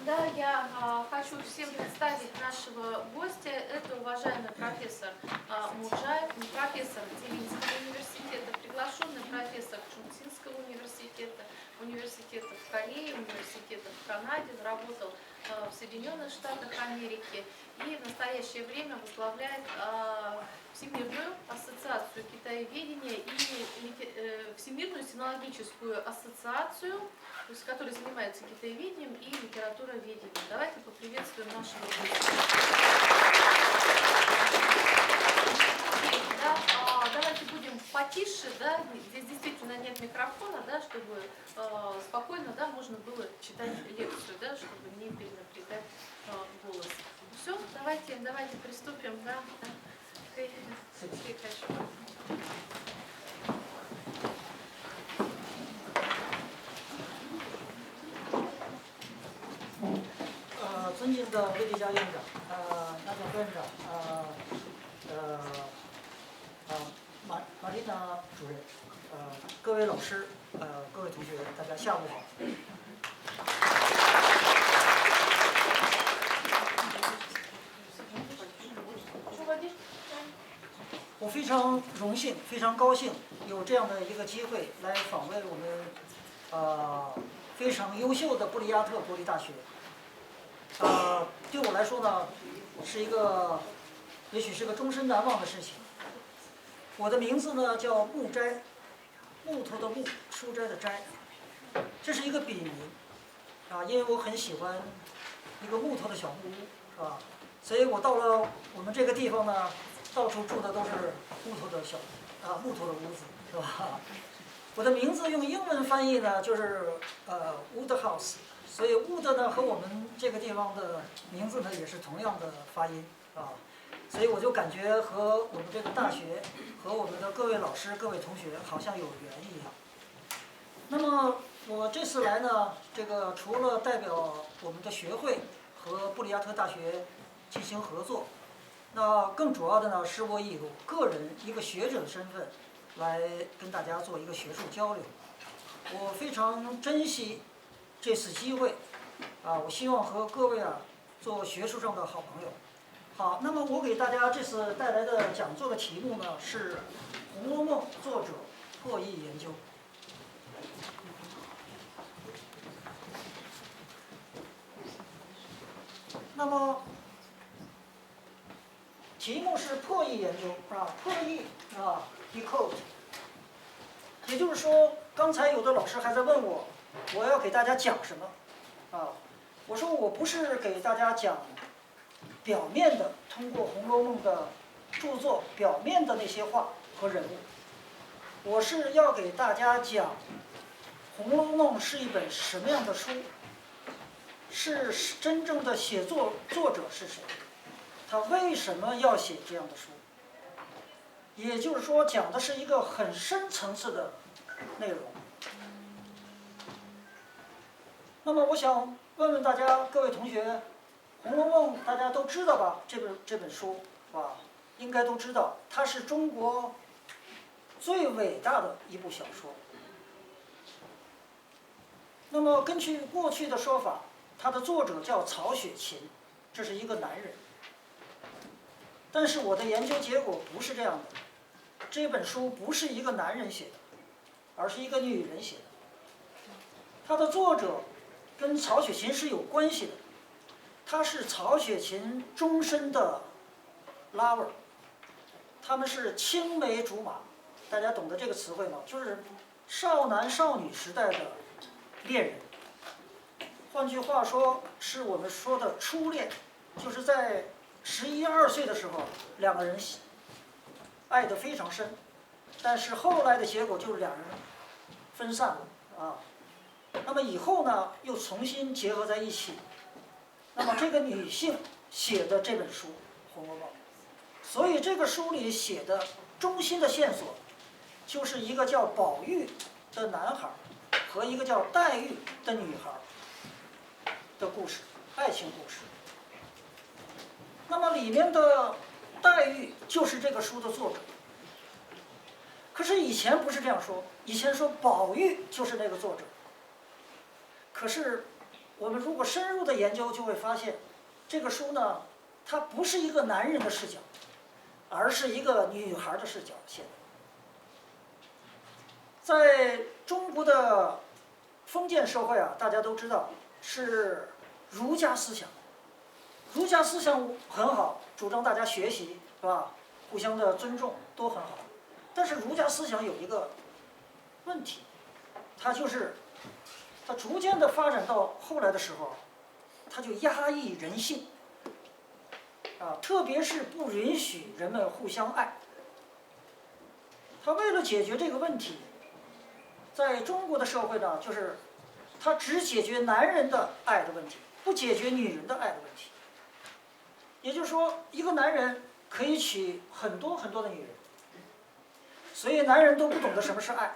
Да, я хочу всем представить нашего гостя. Это уважаемый профессор Муджаев, профессор Целинского университета, приглашенный профессор Чунцинского университета, университета в Корее, университета в Канаде, работал в Соединенных Штатах Америки и в настоящее время возглавляет Всемирную ассоциацию китаеведения и Всемирную синологическую ассоциацию, то есть, которая занимается китаеведением и литературоведением. Давайте поприветствуем нашего гостя. Да, давайте будем потише, да, здесь действительно нет микрофона, да, чтобы спокойно, да, можно было читать лекцию, да, чтобы не перенапрягать голос. Все, давайте приступим, да.尊敬的魏迪佳院长，杨晓院长，玛丽娜主任，各位老师，各位同学，大家下午好。我非常荣幸，非常高兴有这样的一个机会来访问我们非常优秀的布里亚特国立大学。对我来说呢，是一个也许是个终身难忘的事情。我的名字呢叫木斋，木头的木，书斋的斋，这是一个笔名因为我很喜欢一个木头的小木屋，是吧？所以我到了我们这个地方呢，到处住的都是木头的木头的屋子，是吧？我的名字用英文翻译呢就是wood house。所以 wood 呢和我们这个地方的名字呢也是同样的发音所以我就感觉和我们这个大学和我们的各位老师各位同学好像有缘一样。那么我这次来呢，这个除了代表我们的学会和布里亚特大学进行合作，那更主要的呢是我以我个人一个学者的身份来跟大家做一个学术交流。我非常珍惜这次机会我希望和各位做学术上的好朋友。好，那么我给大家这次带来的讲座的题目呢是《红楼梦》作者破译研究。那么题目是破译研究破译decode。也就是说，刚才有的老师还在问我要给大家讲什么我说我不是给大家讲表面的，通过《红楼梦》的著作表面的那些话和人物，我是要给大家讲《红楼梦》是一本什么样的书，是真正的作者是谁，他为什么要写这样的书。也就是说，讲的是一个很深层次的内容。那么我想问问大家，各位同学，《红楼梦》大家都知道吧？这本书应该都知道，它是中国最伟大的一部小说。那么根据过去的说法，它的作者叫曹雪芹，这是一个男人。但是我的研究结果不是这样的，这本书不是一个男人写的，而是一个女人写的。它的作者跟曹雪芹是有关系的，他是曹雪芹终身的 lover， 他们是青梅竹马，大家懂得这个词汇吗？就是少男少女时代的恋人。换句话说，是我们说的初恋，就是在11、12岁的时候，两个人爱得非常深，但是后来的结果就是两人分散了那么以后呢，又重新结合在一起。那么这个女性写的这本书《红楼梦》，所以这个书里写的中心的线索，就是一个叫宝玉的男孩和一个叫黛玉的女孩的故事，爱情故事。那么里面的黛玉就是这个书的作者。可是以前不是这样说，以前说宝玉就是那个作者。可是我们如果深入的研究，就会发现，这个书呢，它不是一个男人的视角，而是一个女孩的视角写的。在中国的封建社会啊，大家都知道是儒家思想，儒家思想很好，主张大家学习，是吧？互相的尊重都很好。但是儒家思想有一个问题，它逐渐的发展到后来的时候，它就压抑人性，特别是不允许人们互相爱。他为了解决这个问题，在中国的社会呢，就是他只解决男人的爱的问题，不解决女人的爱的问题。也就是说，一个男人可以娶很多很多的女人，所以男人都不懂得什么是爱，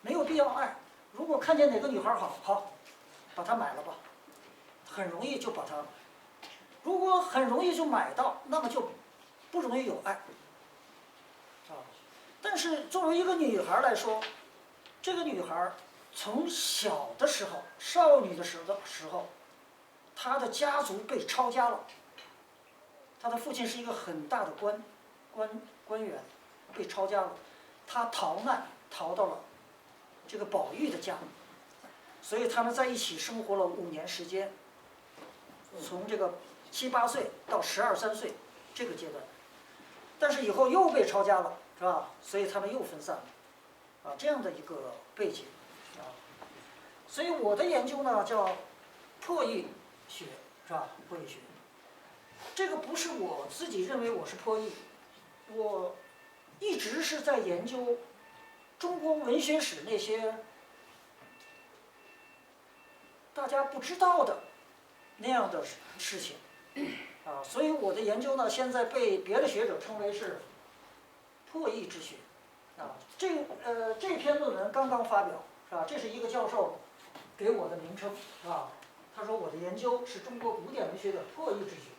没有必要爱。如果看见哪个女孩好，把她买了吧，很容易就把她。如果很容易就买到，那么就不容易有爱。但是作为一个女孩来说，这个女孩从小的时候，少女的时候，她的家族被抄家了。她的父亲是一个很大的官员，被抄家了。她逃难逃到了这个宝玉的家，所以他们在一起生活了5年时间，从这个7、8岁到12、13岁这个阶段。但是以后又被抄家了，是吧？所以他们又分散了，这样的一个背景，所以我的研究呢叫破译学，是吧？破译学，这个不是我自己认为我是破译，我一直是在研究中国文学史那些大家不知道的那样的事情。所以我的研究呢，现在被别的学者称为是破译之学，这篇论文刚刚发表，是吧？这是一个教授给我的名称，是吧？他说我的研究是中国古典文学的破译之学，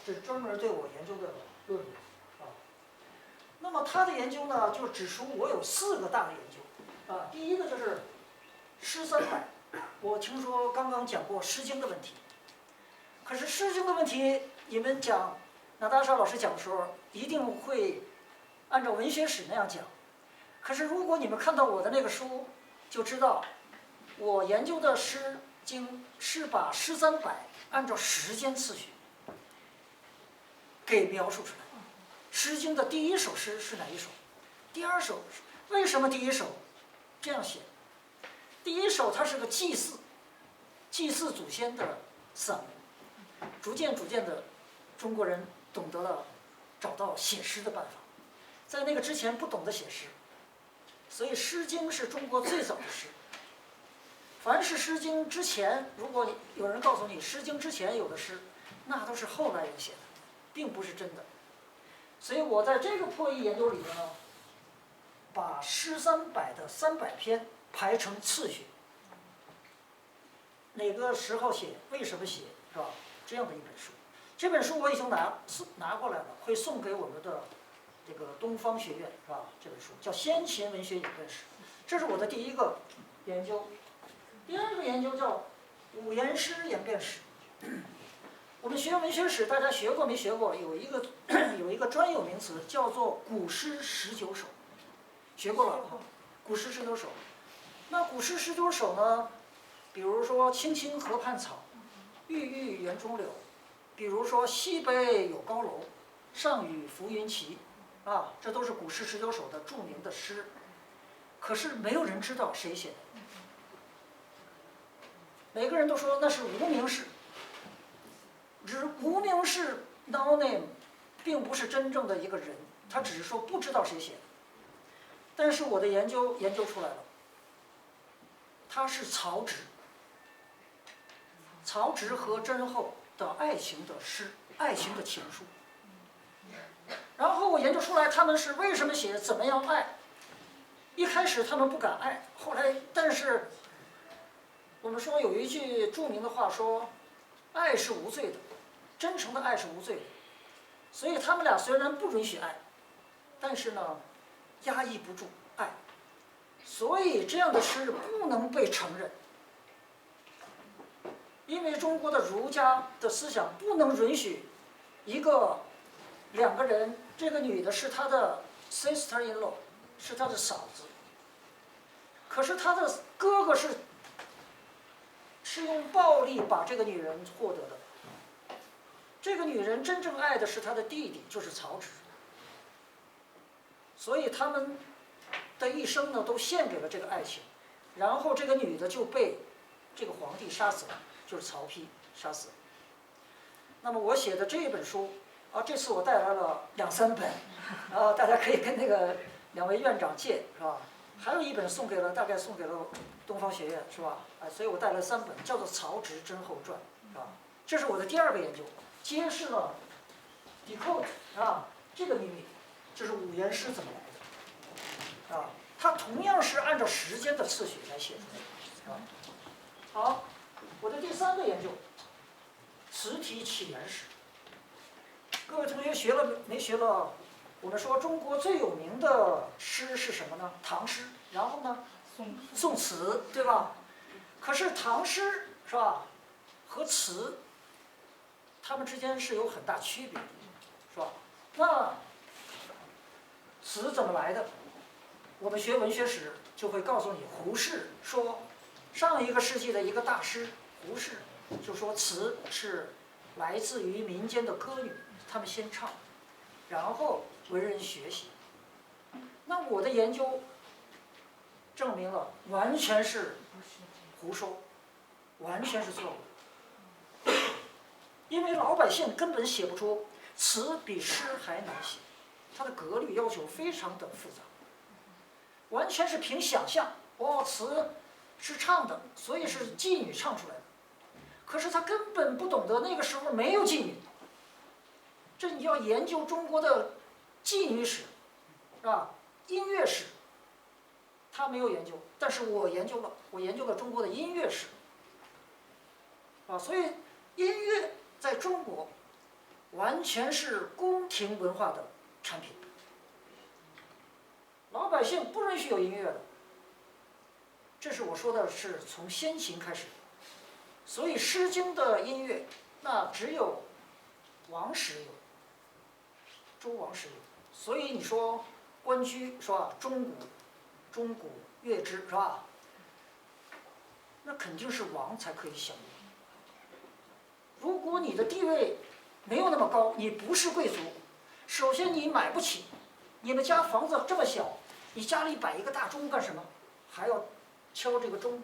这是专门对我研究的论文，那么他的研究呢，就指出我有4个大的研究，第一个就是诗300，我听说刚刚讲过《诗经》的问题。可是《诗经》的问题，你们讲娜塔莎老师讲的时候，一定会按照文学史那样讲。可是如果你们看到我的那个书，就知道我研究的《诗经》是把诗300按照时间次序给描述出来。《诗经》的第1首诗是哪一首？第2首为什么第1首这样写？第1首它是个祭祀祖先的散文。逐渐的，中国人懂得了找到写诗的办法，在那个之前不懂得写诗，所以《诗经》是中国最早的诗。凡是《诗经》之前，如果有人告诉你《诗经》之前有的诗，那都是后来人写的，并不是真的。所以我在这个破译研究里面呢，把诗300的300篇排成次序，哪个时候写，为什么写，是吧？这样的一本书，这本书我已经拿过来了，会送给我们的这个东方学院，是吧？这本书叫《先秦文学演变史》，这是我的第1个研究。第2个研究叫五言诗演变史。我们学文学史，大家学过没学过？有一个专有名词叫做古诗19首，学过了哈？古诗19首。那古诗19首呢？比如说“青青河畔草，郁郁园中柳”，比如说“西北有高楼，上与浮云齐”，这都是古诗19首的著名的诗。可是没有人知道谁写的，每个人都说那是无名氏。无名氏 no name 并不是真正的一个人，他只是说不知道谁写的。但是我的研究出来了，他是曹植。曹植和甄后的爱情的诗，爱情的情书。然后我研究出来他们是为什么写，怎么样爱。一开始他们不敢爱，后来但是我们说有一句著名的话说，爱是无罪的，真诚的爱是无罪的。所以他们俩虽然不允许爱，但是呢，压抑不住爱，所以这样的诗不能被承认。因为中国的儒家的思想不能允许两个人，这个女的是他的 sister-in-law， 是他的嫂子，可是他的哥哥是用暴力把这个女人获得的。这个女人真正爱的是她的弟弟，就是曹植。所以他们的一生呢，都献给了这个爱情。然后这个女的就被这个皇帝杀死了，就是曹丕杀死了。那么我写的这本书这次我带来了2、3本，大家可以跟那个2位院长借，是吧？还有一本大概送给了东方学院，是吧？所以我带来3本，叫做《曹植真后传》，是吧？这是我的第2个研究，揭示了 decode 这个秘密，就是五言诗怎么来的，它同样是按照时间的次序来写出来的，好，我的第3个研究，词体起源史。各位同学学了没学了？我们说中国最有名的诗是什么呢？唐诗，然后呢，宋词，对吧？可是唐诗是吧，和词，它们之间是有很大区别的，是吧？那词怎么来的？我们学文学史就会告诉你，胡适说，上一个世纪的一个大师胡适就说，词是来自于民间的歌女，他们先唱，然后文人学习。那我的研究证明了，完全是胡说，完全是错误的。因为老百姓根本写不出词比诗还难写，它的格律要求非常的复杂，完全是凭想象。词是唱的，所以是妓女唱出来的。可是他根本不懂得那个时候没有妓女。这你要研究中国的妓女史，是吧？音乐史，他没有研究，但是我研究了，我研究了中国的音乐史，所以音乐在中国完全是宫廷文化的产品，老百姓不允许有音乐的。这是我说的是从先秦开始，所以《诗经》的音乐那只有王室有，周王室有。所以你说关雎是吧？钟鼓乐之是吧？那肯定是王才可以享用。如果你的地位没有那么高，你不是贵族，首先你买不起，你们家房子这么小，你家里摆一个大钟干什么？还要敲这个钟，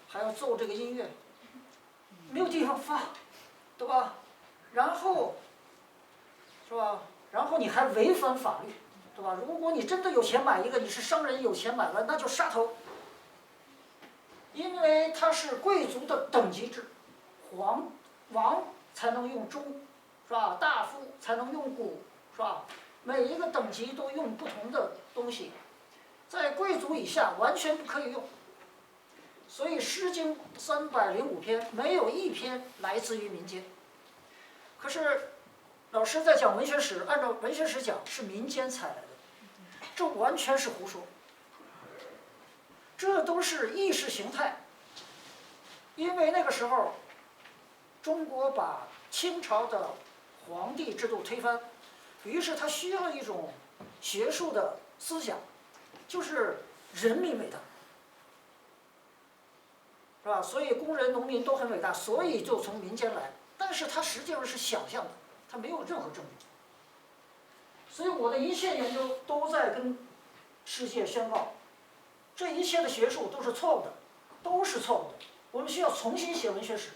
还要奏这个音乐，没有地方放，对吧？然后，是吧？然后你还违反法律，对吧？如果你真的有钱买一个，你是商人有钱买了，那就杀头。因为它是贵族的等级制，王才能用钟，是吧？大夫才能用鼓，是吧？每一个等级都用不同的东西，在贵族以下完全不可以用。所以《诗经》305篇没有一篇来自于民间。可是老师在讲文学史，按照文学史讲是民间采来的，这完全是胡说。这都是意识形态。因为那个时候，中国把清朝的皇帝制度推翻，于是他需要一种学术的思想，就是人民伟大，是吧？所以工人、农民都很伟大，所以就从民间来。但是它实际上是想象的，它没有任何证据。所以我的一切研究都在跟世界宣告，这一切的学术都是错误的，都是错误的。我们需要重新写文学史，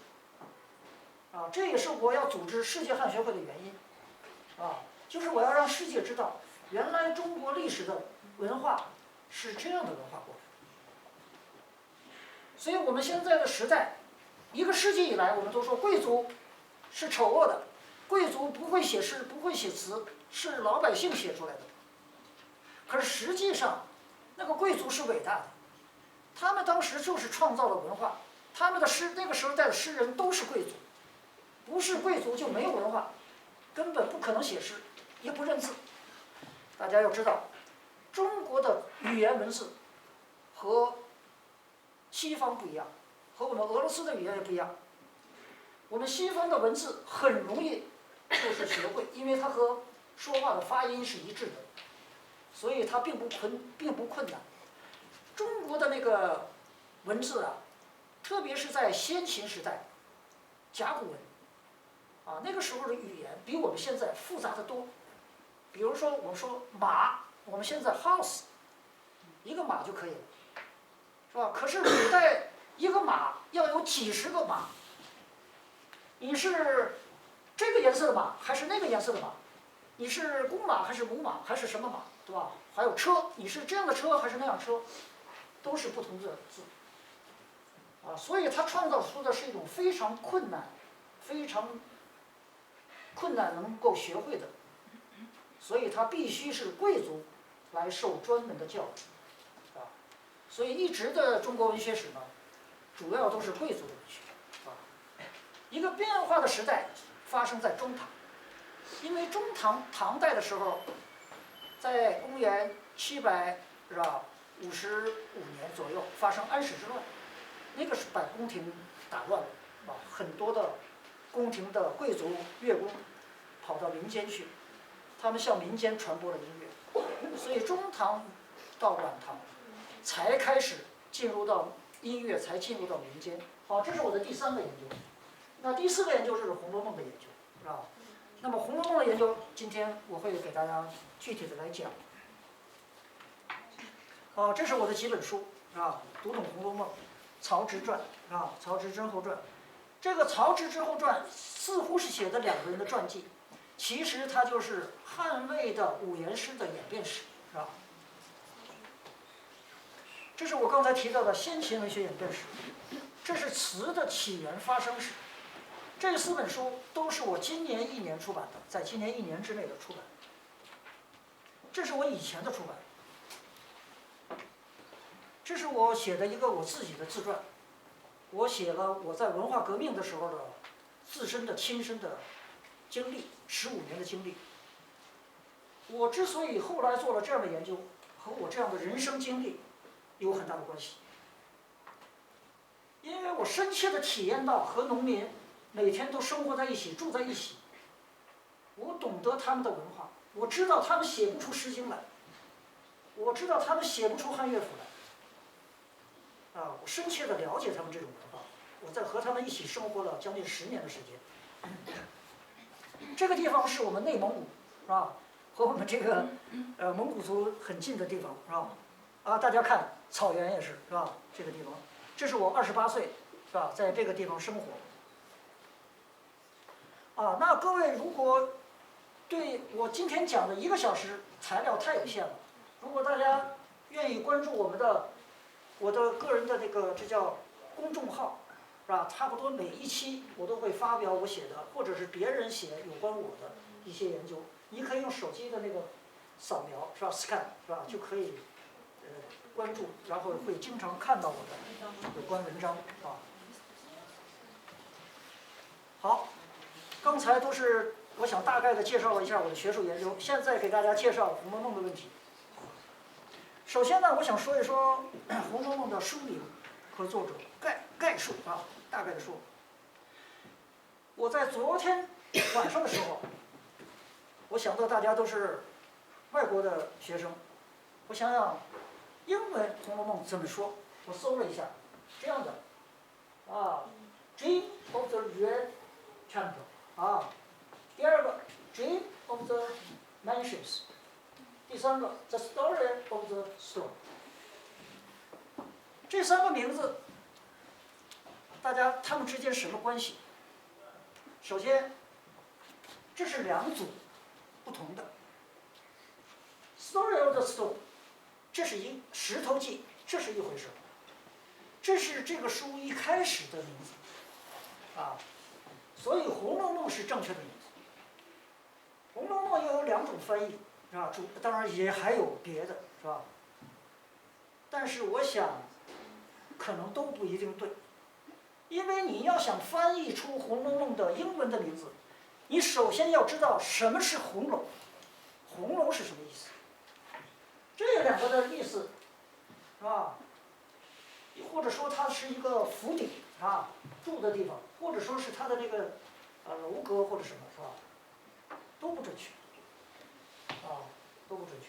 这也是我要组织世界汉学会的原因，就是我要让世界知道，原来中国历史的文化是这样的文化过程。所以我们现在的时代，1个世纪以来，我们都说贵族是丑恶的，贵族不会写诗，不会写词，是老百姓写出来的。可是实际上，那个贵族是伟大的，他们当时就是创造了文化，他们的诗，那个时代的诗人都是贵族，不是贵族就没有文化，根本不可能写诗，也不认字。大家要知道，中国的语言文字和西方不一样，和我们俄罗斯的语言也不一样。我们西方的文字很容易就是学会，因为它和说话的发音是一致的，所以它并不困难。中国的那个文字啊，特别是在先秦时代，甲骨文，啊，那个时候的语言比我们现在复杂的多。比如说我们说马，我们现在 horse， 一个马就可以了，是吧？可是古代一个马要有几十个马，你是这个颜色的马还是那个颜色的马？你是公马还是母马还是什么马，对吧？还有车，你是这样的车还是那样车，都是不同的字。啊，所以他创造出的是一种非常困难能够学会的，所以他必须是贵族来受专门的教育，啊，所以一直的中国文学史呢，主要都是贵族的文学，啊，一个变化的时代发生在中唐，因为中唐代的时候，在公元755年左右发生安史之乱。那个是把宫廷打乱了，啊，很多的宫廷的贵族乐工跑到民间去，他们向民间传播了音乐，所以中唐到晚唐才开始进入到音乐，才进入到民间。好，这是我的第3个研究。那第4个研究就是《红楼梦》的研究，是吧？那么《红楼梦》的研究，今天我会给大家具体的来讲。好，这是我的几本书，啊，读懂《红楼梦》。曹植传啊，曹植之后传，这个曹植之后传似乎是写的2个人的传记，其实它就是汉魏的五言诗的演变史，是吧？这是我刚才提到的先秦文学演变史，这是词的起源发生史。这4本书都是我今年1年出版的，在今年1年之内的出版。这是我以前的出版。这是我写的一个我自己的自传，我写了我在文化革命的时候的自身的亲身的经历，15年的经历。我之所以后来做了这样的研究，和我这样的人生经历有很大的关系，因为我深切地体验到和农民每天都生活在一起，住在一起，我懂得他们的文化，我知道他们写不出《诗经》来，我知道他们写不出汉乐府来。啊，我深切地了解他们这种文化，我在和他们一起生活了将近10年的时间。这个地方是我们内蒙古，是吧？和我们这个蒙古族很近的地方，是吧？啊，大家看草原也是，是吧？这个地方，这是我28岁，是吧？在这个地方生活。啊，那各位如果对我今天讲的1个小时材料太有限了，如果大家愿意关注我的个人的这叫公众号，是吧？差不多每一期我都会发表我写的，或者是别人写有关我的一些研究。你可以用手机的那个扫描，是吧 ？scan， 是吧？就可以关注，然后会经常看到我的有关文章啊。好，刚才都是我想大概的介绍了一下我的学术研究，现在给大家介绍《红楼梦》的问题。首先呢，我想说一说《红楼梦》的书名和作者概述啊，大概的说。我在昨天晚上的时候，我想到大家都是外国的学生，我想想英文《红楼梦》怎么说，我搜了一下，这样的啊 ，Dream of the Red Temple 啊，第2个 Dream of the Mansions。第3个 The Story of the Stone。 这3个名字，他们之间什么关系？首先，这是2组不同的。Story of the Stone， 这是石头记，这是一回事。这是这个书一开始的名字，啊，所以《红楼梦》是正确的名字。《红楼梦》又有2种翻译。是吧？当然也还有别的，是吧？但是我想，可能都不一定对，因为你要想翻译出《红楼梦》的英文的名字，你首先要知道什么是红楼，红楼是什么意思？这2个的意思，是吧？或者说它是一个府邸啊，住的地方，或者说是他的那个楼阁或者什么，是吧？都不准确，都不准确。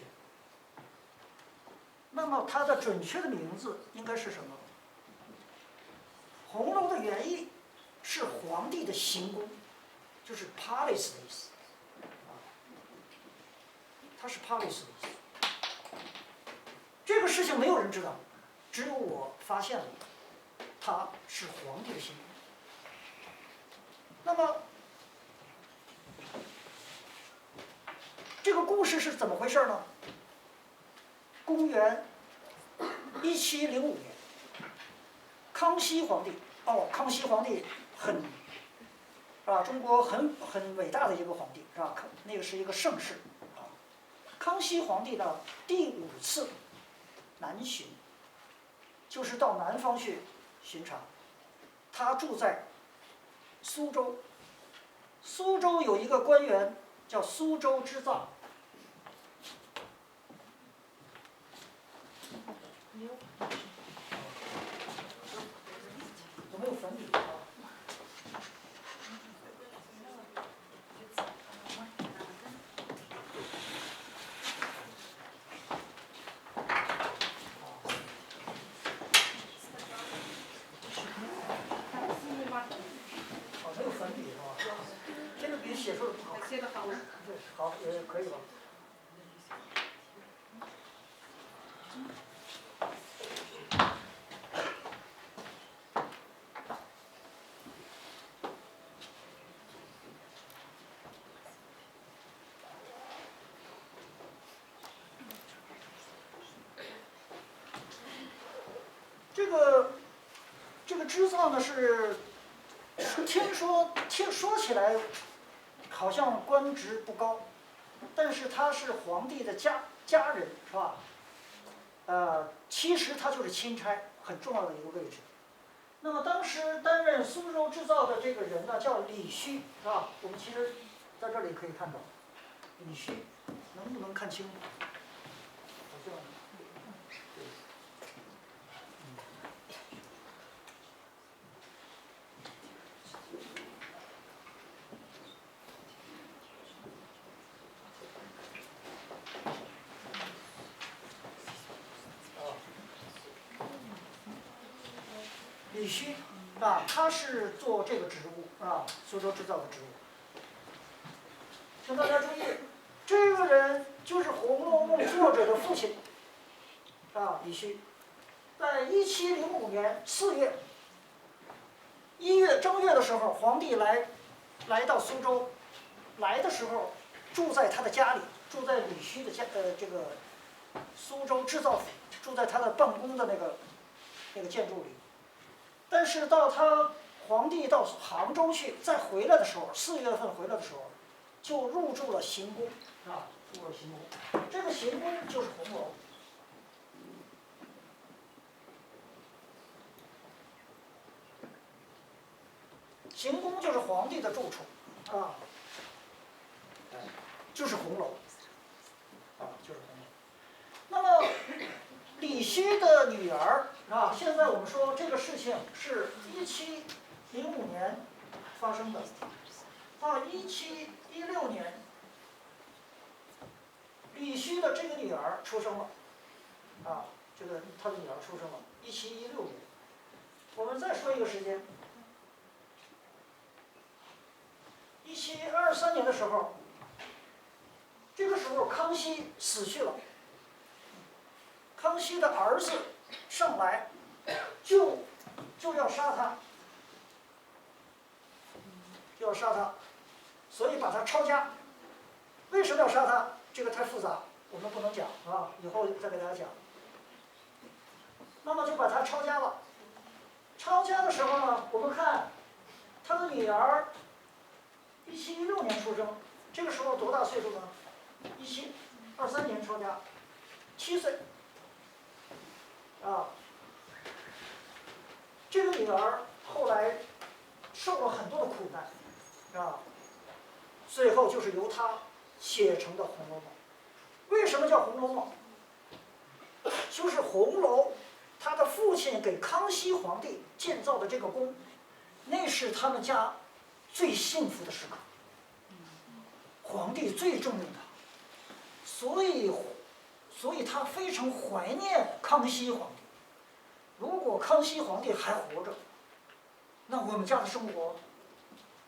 那么它的准确的名字应该是什么？红楼的原意是皇帝的行宫，就是 palace 的意思，它是 palace 的意思。这个事情没有人知道，只有我发现了，它是皇帝的行宫。那么这个故事是怎么回事呢？公元1705年，康熙皇帝，康熙皇帝中国很伟大的一个皇帝，是吧？那个是一个盛世啊。康熙皇帝的第5次南巡，就是到南方去巡查。他住在苏州，苏州有一个官员叫苏州织造。有没有粉笔啊？没有粉笔是吧？这个笔写出来不好看。写的好。对，好，也可以吧。这个织造呢是听说起来好像官职不高，但是他是皇帝的家人，是吧？其实他就是钦差，很重要的一个位置。那么当时担任苏州织造的这个人呢，叫李须，是吧？我们其实在这里可以看到，李须能不能看清楚？好像对。李须他是做这个职务苏州织造的职务。请大家注意，这个人就是《红楼梦》作者的父亲李须。在1705年4月1月正月的时候，皇帝来到苏州，来的时候住在他的家里，住在李须的这个苏州织造府，住在他的办公的那个建筑里。但是到皇帝到杭州去，再回来的时候，4月份回来的时候，就入住了行宫入了行宫。这个行宫就是红楼。行宫就是皇帝的住处就是红楼就是红楼。那么李须的女儿现在我们说这个事情是1705年发生的1716年，李须的这个女儿出生了他的女儿出生了1716年。我们再说一个时间，1723年的时候，这个时候康熙死去了。康熙的儿子上来就要杀他，所以把他抄家。为什么要杀他？这个太复杂，我们不能讲以后再给大家讲。那么就把他抄家了。抄家的时候呢，我们看他的女儿1716年出生，这个时候多大岁数呢？1723年抄家，7岁。这个女儿后来受了很多的苦难最后就是由她写成的《红楼梦》。为什么叫《红楼梦》？就是红楼他的父亲给康熙皇帝建造的这个宫，那是他们家最幸福的时刻，皇帝最重用他，所以他非常怀念康熙皇帝。如果康熙皇帝还活着，那我们家的生活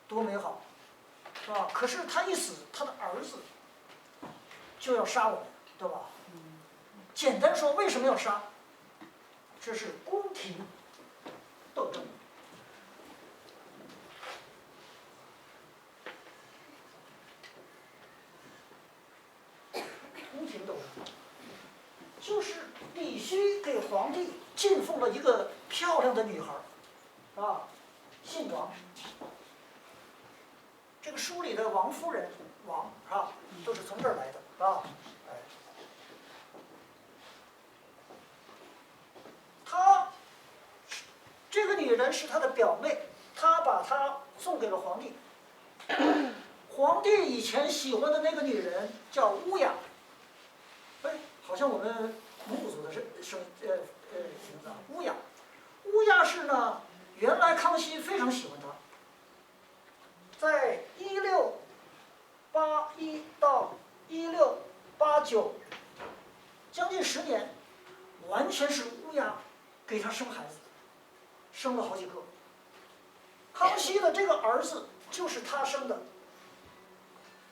多美好，是吧？可是他一死，他的儿子就要杀我们，对吧？简单说，为什么要杀？这是宫廷斗争。宫廷斗争就是必须给皇帝进奉了一个漂亮的女孩，啊，姓王。这个书里的王夫人，王啊，都是从这儿来的啊。哎，她这个女人是她的表妹，她把她送给了皇帝。皇帝以前喜欢的那个女人叫乌雅，哎，好像我们蒙古族的名字啊，乌雅。乌雅氏呢，原来康熙非常喜欢她。在1681到1689，将近10年，完全是乌鸦给他生孩子，生了好几个。康熙的这个儿子就是他生的，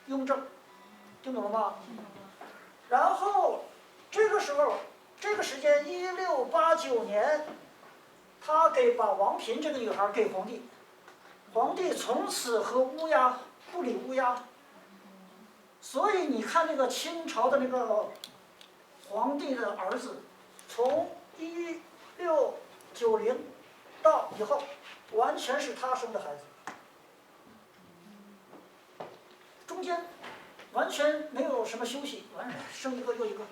雍正，听懂了吗？然后这个时候，这个时间1689年，他把王嫔这个女孩给皇帝。皇帝从此和乌鸦不理乌鸦，所以你看那个清朝的那个皇帝的儿子，从1690到以后，完全是他生的孩子，中间完全没有什么休息，完了生一个又一个，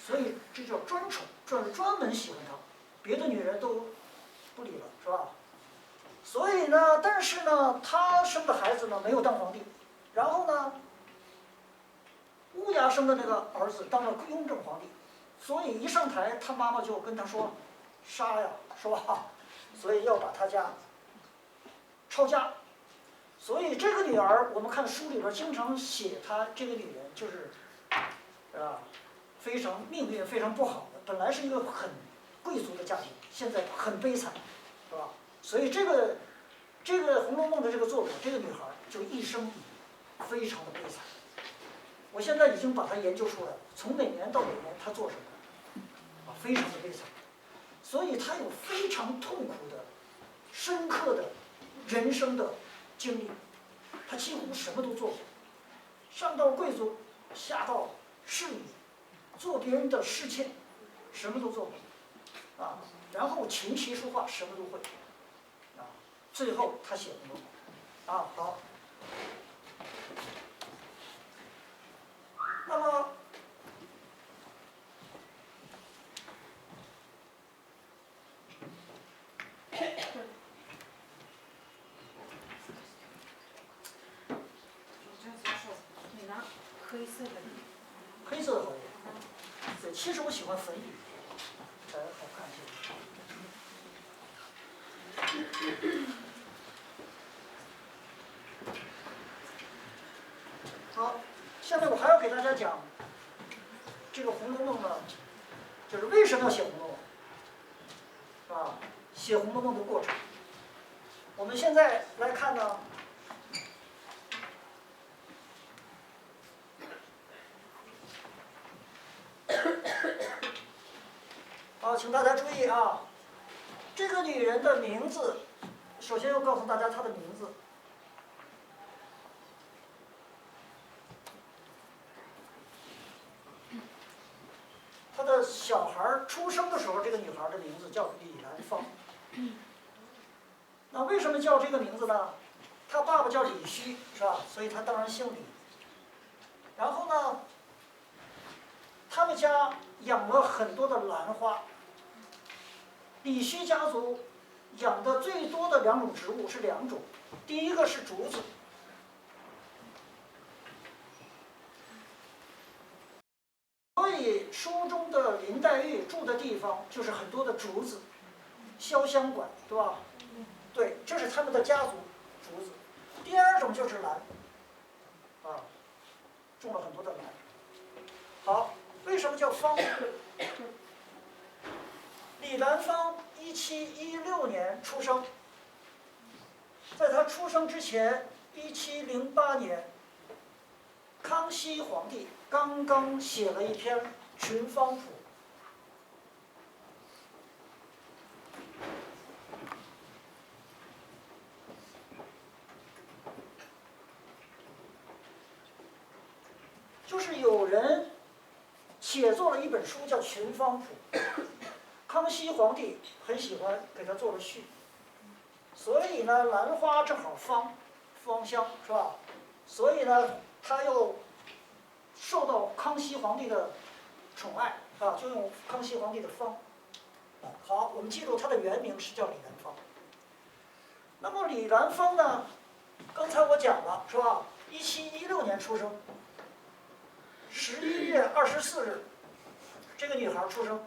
所以这叫专宠，这是专门喜欢他，别的女人都不理了，是吧？所以呢，但是呢，他生的孩子呢没有当皇帝，然后呢，乌鸦生的那个儿子当了雍正皇帝，所以一上台，他妈妈就跟他说，杀呀，是吧？所以要把他家抄家。所以这个女儿，我们看书里边经常写她这个女人就是非常命运非常不好的，本来是一个很贵族的家庭，现在很悲惨，是吧？所以这个《红楼梦》的这个作者，这个女孩就一生非常的悲惨。我现在已经把它研究出来了，从哪年到哪年她做什么，非常的悲惨。所以她有非常痛苦的、深刻的人生的经历，她几乎什么都做过，上到贵族，下到侍女，做别人的侍妾，什么都做过，然后琴棋书画什么都会。最后他写的好。那么你拿黑色的，黑色的好一点。对，其实我喜欢粉笔才好看些。好，下面我还要给大家讲这个《红楼梦》呢，就是为什么要写《红楼梦》，写《红楼梦》的过程。我们现在来看呢，好，请大家注意啊，这个女人的名字，首先要告诉大家她的名字。她的小孩出生的时候，这个女孩的名字叫李兰芳。那为什么叫这个名字呢？她爸爸叫李须，是吧？所以她当然姓李。然后呢，他们家养了很多的兰花。李须家族养的最多的2种植物是2种，第一个是竹子。所以书中的林黛玉住的地方就是很多的竹子，潇湘馆，对吧？对，这是他们的家族竹子。第二种就是兰，啊，种了很多的兰。好，为什么叫方？李兰芳1716年出生，在他出生之前，1708年，康熙皇帝刚刚写了一篇《群芳谱》。就是有人写作了一本书叫《群芳谱》，康熙皇帝很喜欢，给他做了序。所以呢，兰花正好芳香，是吧？所以呢，他又受到康熙皇帝的宠爱啊，就用康熙皇帝的芳。好，我们记住它的原名是叫李兰芳。那么李兰芳呢，刚才我讲了，是吧？1716年出生，11月24日，这个女孩出生。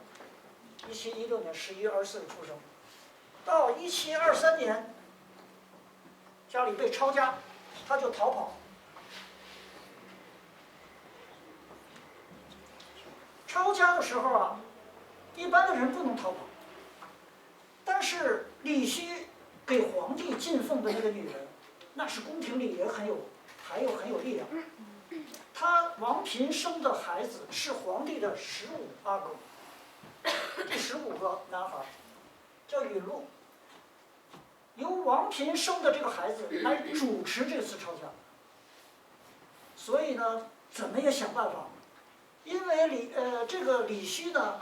1716年11月24日出生，到1723年，家里被抄家，她就逃跑。抄家的时候啊，一般的人不能逃跑，但是李须给皇帝进奉的那个女人，那是宫廷里也很有力量。她王嫔生的孩子是皇帝的15阿哥。第15个男孩叫允禄，由王嫔生的这个孩子来主持这次抄家。所以呢，怎么也想办法，因为这个李须呢，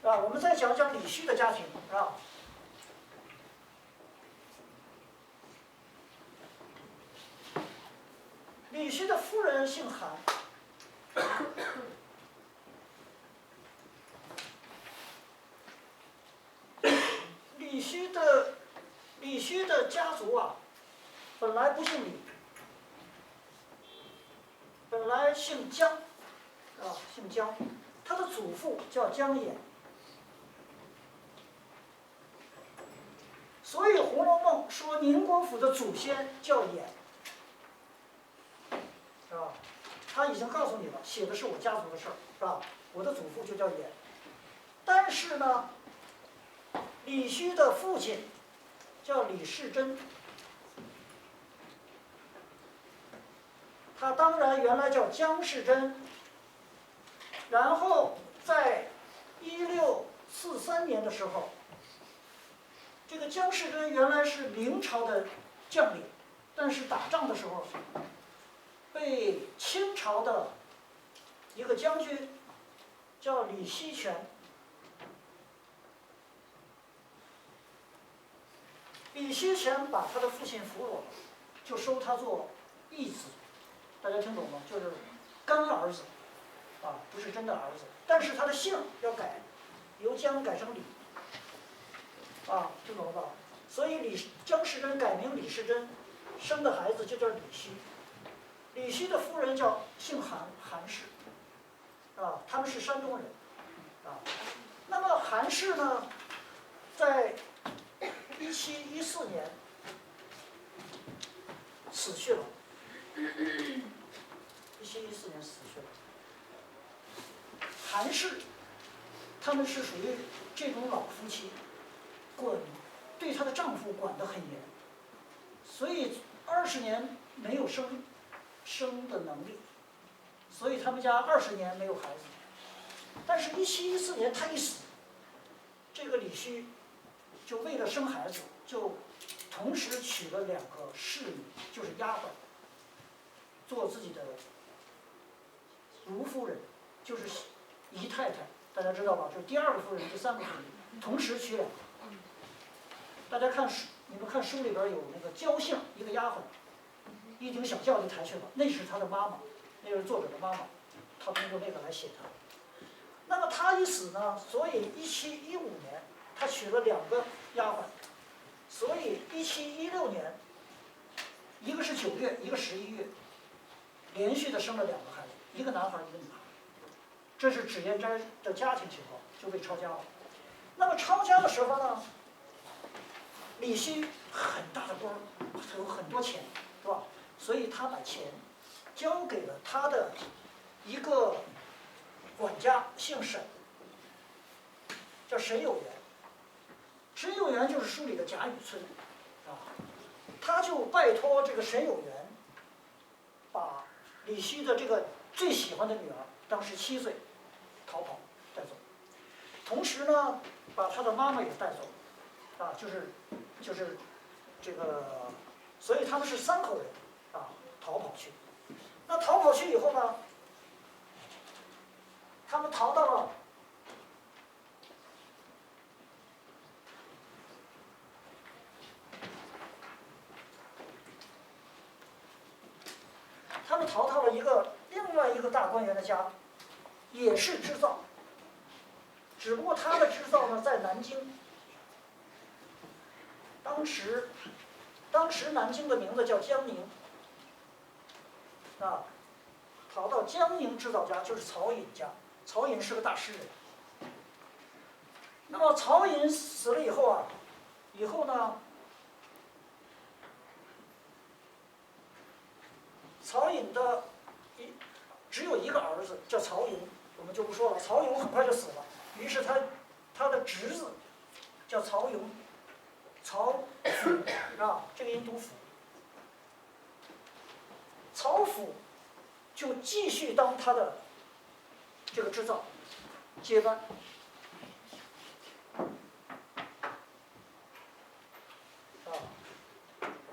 啊，我们再讲讲李须的家庭啊。李须的夫人姓韩。李须的家族啊，本来不姓李，本来姓姜，啊，姓姜，他的祖父叫姜衍，所以《红楼梦》说宁国府的祖先叫衍，是吧？他已经告诉你了，写的是我家族的事儿，是吧？我的祖父就叫衍，但是呢，李须的父亲叫李世珍，他当然原来叫姜世珍，然后在1643年的时候，这个姜世珍原来是明朝的将领，但是打仗的时候被清朝的一个将军叫李锡泉。李锡泉把他的父亲俘虏了，就收他做义子，大家听懂吗？就是干儿子，啊，不是真的儿子，但是他的姓要改，由姜改成李，啊，听懂了吧？所以姜世珍改名李世珍，生的孩子就叫李须。李须的夫人姓韩氏，啊，他们是山东人，啊，那么韩氏呢，在1714年死去了。1714年死去了。韩氏，他们是属于这种老夫妻，对她的丈夫管得很严，所以20年没有生的能力，所以他们家20年没有孩子。但是1714年他一死，这个李须就为了生孩子，就同时娶了2个侍女，就是丫鬟，做自己的卢夫人，就是姨太太，大家知道吧？就是第2个夫人、第3个夫人，同时娶2个。大家看书，你们看书里边有那个焦姓，一个丫鬟，一顶小轿就抬去了，那是他的妈妈，那是作者的妈妈，他通过那个来写他。那么他一死呢，所以1715年他娶了2个丫鬟，所以1716年，一个是9月，一个11月，连续的生了2个孩子，一个男孩，一个女孩。这是脂砚斋的家庭情况，就被抄家了。那么抄家的时候呢，李希很大的官儿，有很多钱，是吧？所以他把钱交给了他的一个管家，姓沈，叫沈有元。沈有元就是书里的贾雨村，啊，他就拜托这个沈有元，把李希的这个最喜欢的女儿，当时7岁，逃跑带走，同时呢，把他的妈妈也带走，啊，就是这个，所以他们是3口人，啊，逃跑去。那逃跑去以后呢，他们逃到了另外一个大官员的家，也是织造，只不过他的织造呢在南京。当时南京的名字叫江宁，啊，逃到江宁织造家，就是曹寅家。曹寅是个大诗人。那么曹寅死了以后呢，曹寅的只有一个儿子叫曹寅，我们就不说了。曹寅很快就死了，于是他的侄子叫曹寅，曹府啊，这个音读府。曹府就继续当他的这个织造接班。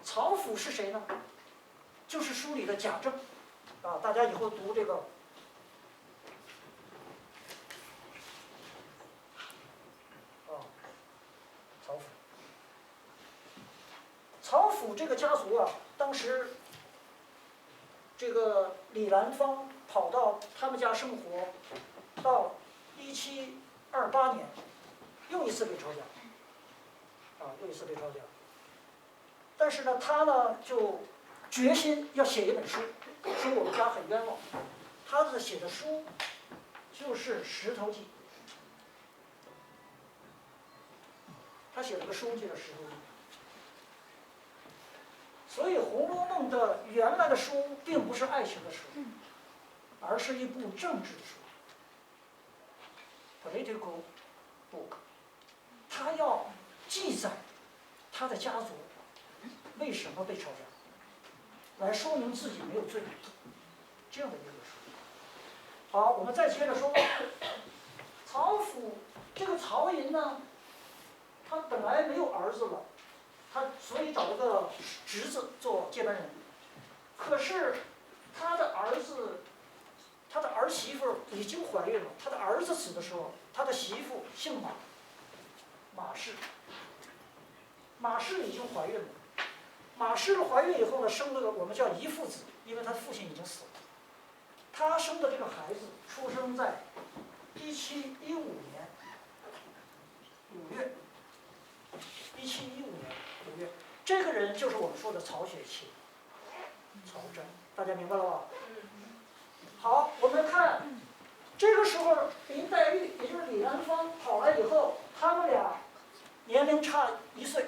曹府是谁呢？就是书里的贾政，啊，大家以后读这个，曹府。曹府这个家族啊，当时这个李兰芳跑到他们家生活，到1728年，又一次被抄家，又一次被抄家。但是呢，他呢就决心要写一本书，说我们家很冤枉。他写的书就是《石头记》，他写了个书叫《石头记》。所以《红楼梦》的原来的书并不是爱情的书，而是一部政治的书 ，political book。他要记载他的家族为什么被抄家，来说明自己没有罪，这样的一个书。好，我们再接着说，曹府这个曹寅呢，他本来没有儿子了，所以找了个侄子做接班人。可是他的儿媳妇已经怀孕了，他的儿子死的时候，他的媳妇姓马，马氏已经怀孕了。马氏怀孕以后呢，生了个我们叫遗腹子，因为他父亲已经死了。他生的这个孩子出生在1715年5月，1715年5月，这个人就是我们说的曹雪芹，曹真，大家明白了吧？好，我们看这个时候林黛玉，也就是李兰芳跑来以后，他们俩年龄差1岁。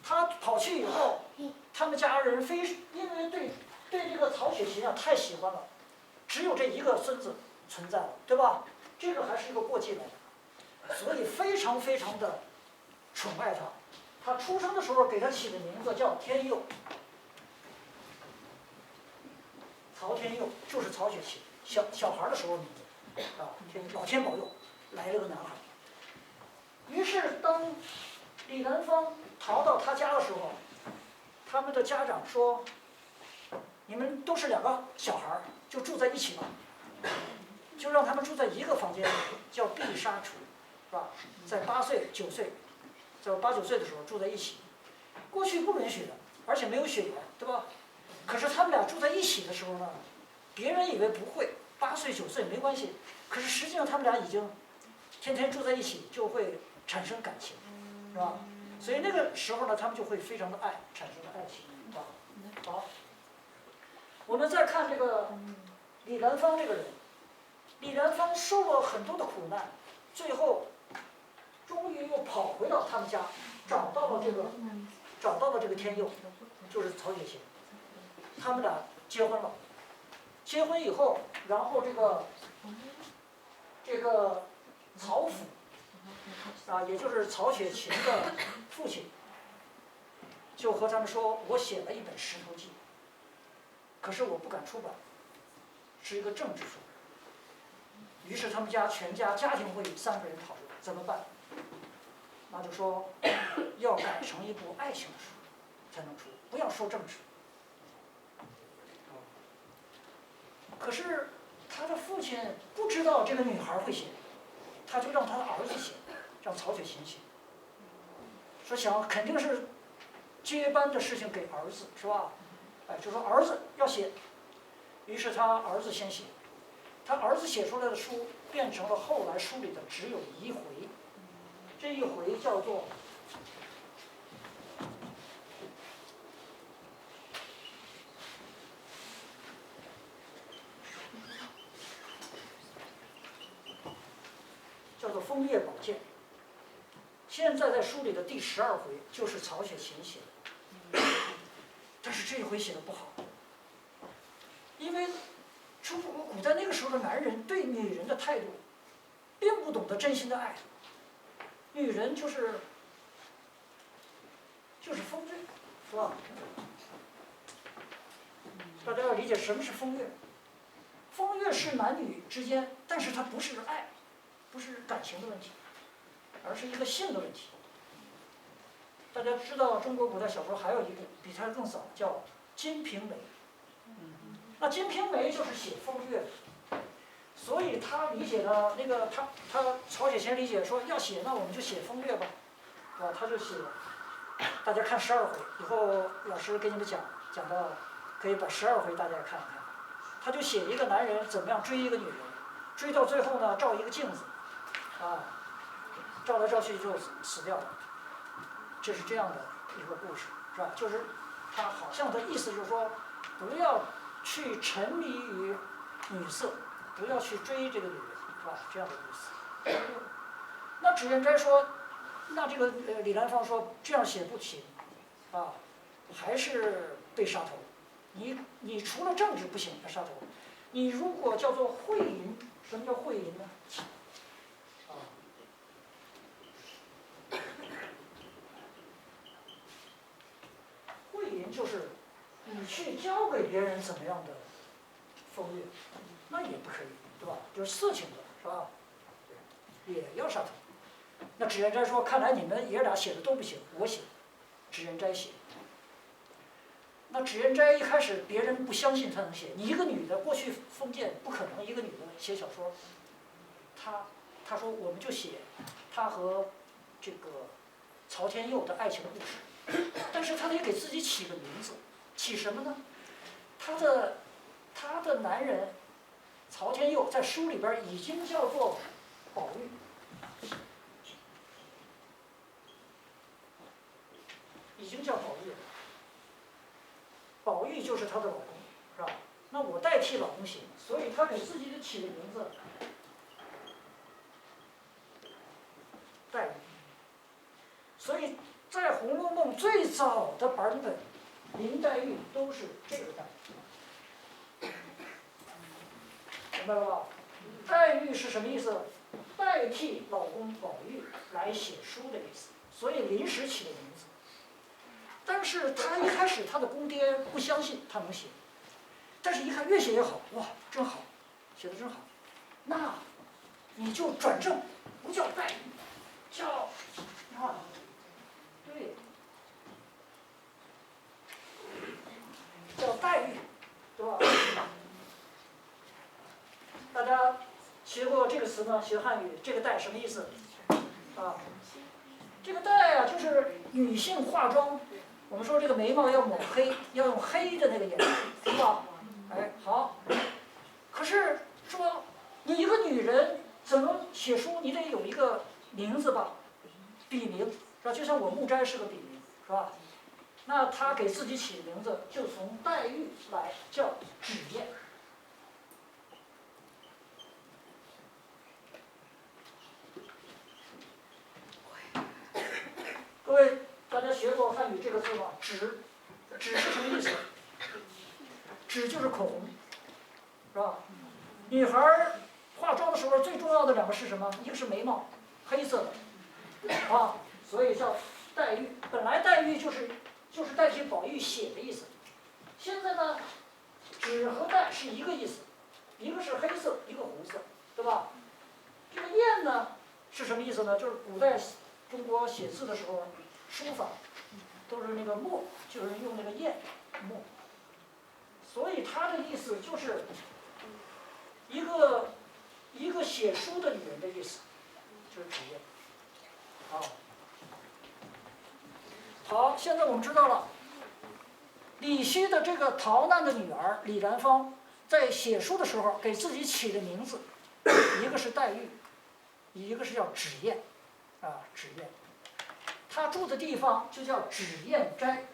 他跑去以后，他们家人因为对这个曹雪芹太喜欢了，只有这一个孙子存在了，对吧？这个还是一个过继来的，所以非常非常的宠爱他。他出生的时候给他起的名字叫天佑，曹天佑就是曹雪芹小孩的时候名字老天保佑，来了个男孩。于是当李兰芳逃到他家的时候，他们的家长说：“你们都是2个小孩，就住在一起吧，就让他们住在一个房间里，叫碧纱橱，是吧？在8岁、9岁，在8、9岁的时候住在一起。过去不允许的，而且没有血缘，对吧？可是他们俩住在一起的时候呢，别人以为不会，8岁、9岁没关系，可是实际上他们俩已经天天住在一起，就会产生感情，是吧？所以那个时候呢，他们就会非常的产生了爱情。好，我们再看这个李兰芳这个人，李兰芳受了很多的苦难，最后终于又跑回到他们家，找到了这个天佑，就是曹雪芹，他们俩结婚了。结婚以后，然后这个曹府啊，也就是曹雪芹的父亲，就和他们说：“我写了一本《石头记》，可是我不敢出版，是一个政治书。”于是他们全家家庭会议3个人讨论怎么办。那就说要改成一部爱情书才能出，不要说政治。可是他的父亲不知道这个女孩会写，他就让他的儿子写，让曹雪芹写。说想肯定是接班的事情给儿子，是吧？哎，就说儿子要写，于是他儿子先写，他儿子写出来的书变成了后来书里的只有一回，这一回叫做《枫叶宝剑》，现在在书里的第12回就是曹雪芹写的，但是这一回写的不好，因为中国古代那个时候的男人对女人的态度，并不懂得真心的爱，女人就是风月，是吧？大家要理解什么是风月。风月是男女之间，但是它不是爱，不是感情的问题，而是一个性的问题。大家知道中国古代小说还有一部比它更早，叫《金瓶梅》。那《金瓶梅》就是写风月的，所以他理解的那个他曹雪芹理解说要写，那我们就写风月吧，啊，他就写。大家看12回，以后老师给你们讲到，可以把12回大家看一看。他就写一个男人怎么样追一个女人，追到最后呢，照一个镜子，啊，照来照去就死掉了。这是这样的一个故事，是吧？就是他好像的意思就是说，不要去沉迷于女色，不要去追这个女人，是吧？这样的意思。那脂砚斋说，那这个李兰芳说这样写不行，啊，还是被杀头。你除了政治不行，要杀头。你如果叫做会淫，什么叫会淫呢？啊，会淫就是你去教给别人怎么样的风月，那也不可以，对吧？就是色情的，是吧？也要杀头。那脂砚斋说，看来你们爷俩写的都不行，我写，脂砚斋写。那脂砚斋一开始别人不相信他能写，你一个女的，过去封建不可能一个女的写小说。他说我们就写他和这个曹天佑的爱情故事，但是他得给自己起个名字，起什么呢？他的男人曹天佑在书里边已经叫做宝玉，已经叫宝玉了。宝玉就是她的老公，是吧？那我代替老公写，所以她给自己的起的名字黛玉。所以在《红楼梦》最早的版本，林黛玉都是这个黛玉，明白了吧？黛玉是什么意思？代替老公宝玉来写书的意思，所以临时起的名字。但是他一开始他的公爹不相信他能写，但是一看越写越好，哇，真好，写的真好，那你就转正，不叫黛玉，叫对，叫黛玉，对吧？大家学过这个词吗？学汉语，这个黛什么意思？啊，这个黛啊，就是女性化妆。我们说这个眉毛要抹黑，要用黑的那个颜色，是吧？哎，好。可是说你一个女人怎么写书，你得有一个名字吧，笔名，是吧？就像我木斋是个笔名，是吧？那他给自己起的名字就从黛玉来，叫脂砚。各位个字吗？芷，芷是什么意思？芷就是口红，是吧？女孩儿化妆的时候最重要的两个是什么？一个是眉毛，黑色的，啊，所以叫黛玉。本来黛玉就是代替宝玉写的意思，现在呢，芷和黛是一个意思，一个是黑色，一个红色，对吧？这个砚呢是什么意思呢？就是古代中国写字的时候，书法都是那个墨，就是用那个砚墨，所以它的意思就是一个写书的女人的意思，就是芷砚。好，现在我们知道了，李煦的这个逃难的女儿李兰芳，在写书的时候给自己起的名字，一个是黛玉，一个是叫芷砚，芷砚。她住的地方就叫芷砚斋。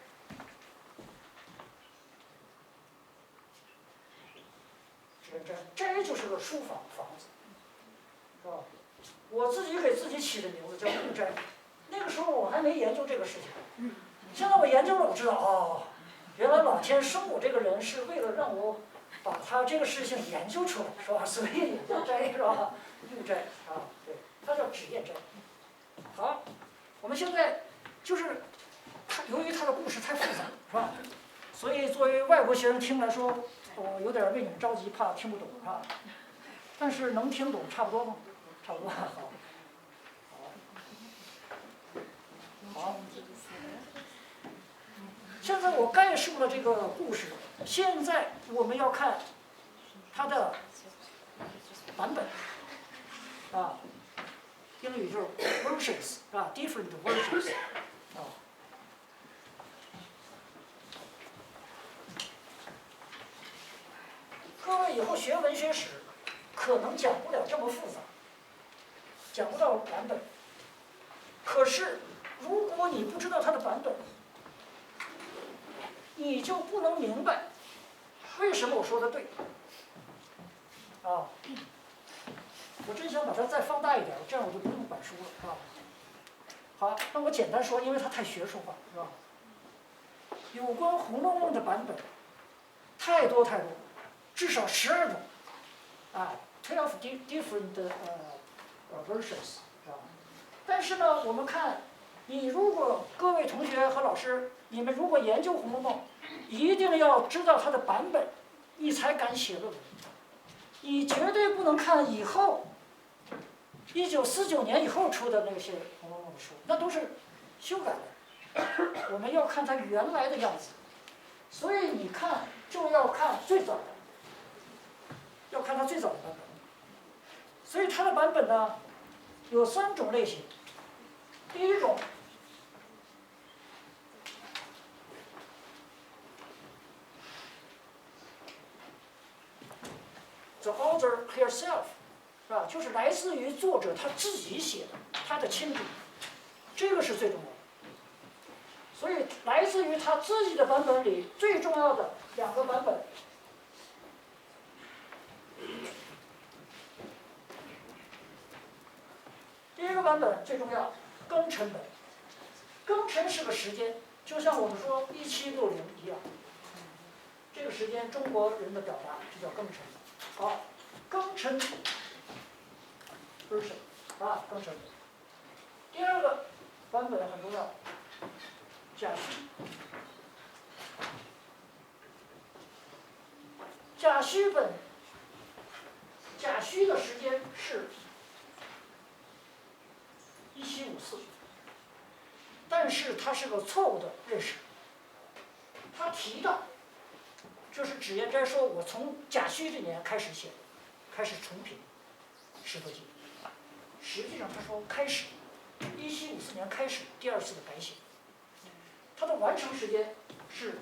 芷砚斋，斋就是个书房子，是吧？我自己给自己起的名字叫木斋，那个时候我还没研究这个事情，现在我研究了，我知道哦，原来老天生我这个人是为了让我把他这个事情研究出来，是吧？所以也叫斋，是吧？木斋对，它叫芷砚斋。好，我们现在就是由于它的故事太复杂，是吧？所以作为外国学生听来说，我有点为你们着急，怕听不懂，是吧？但是能听懂差不多吗？差不多，好。现在我概述了这个故事，现在我们要看它的版本，英语就是 versions， different versions， 各位以后学文学史，可能讲不了这么复杂，讲不到版本。可是，如果你不知道它的版本，你就不能明白为什么我说的对。我真想把它再放大一点，这样我就不用板书了，是吧？好，那我简单说，因为它太学术化，是吧？有关《红楼梦》的版本太多，至少12种，12 different versions， 是吧？但是呢，我们看，你如果各位同学和老师，你们如果研究《红楼梦》，一定要知道它的版本，你才敢写论文。你绝对不能看以后1949年以后出的那些《红楼梦》的书，那都是修改的。我们要看它原来的样子，所以你看就要看最早的，要看它最早的版本。所以它的版本呢，有3种类型。第一种，the author herself， 是吧？就是来自于作者他自己写的，他的亲笔，这个是最重要的。所以来自于他自己的版本里最重要的2个版本，第一个版本最重要，庚辰本。庚辰是个时间，就像我们说1760一样，这个时间中国人的表达就叫庚辰。好，庚辰version，庚辰。第2个版本很重要，甲戌。甲戌本，甲戌的时间是1754，但是它是个错误的认识。他提到，就是脂砚斋说，我从甲戌这年开始写，开始重评《石头记》。实际上他说开始，1754年开始第2次的改写。它的完成时间是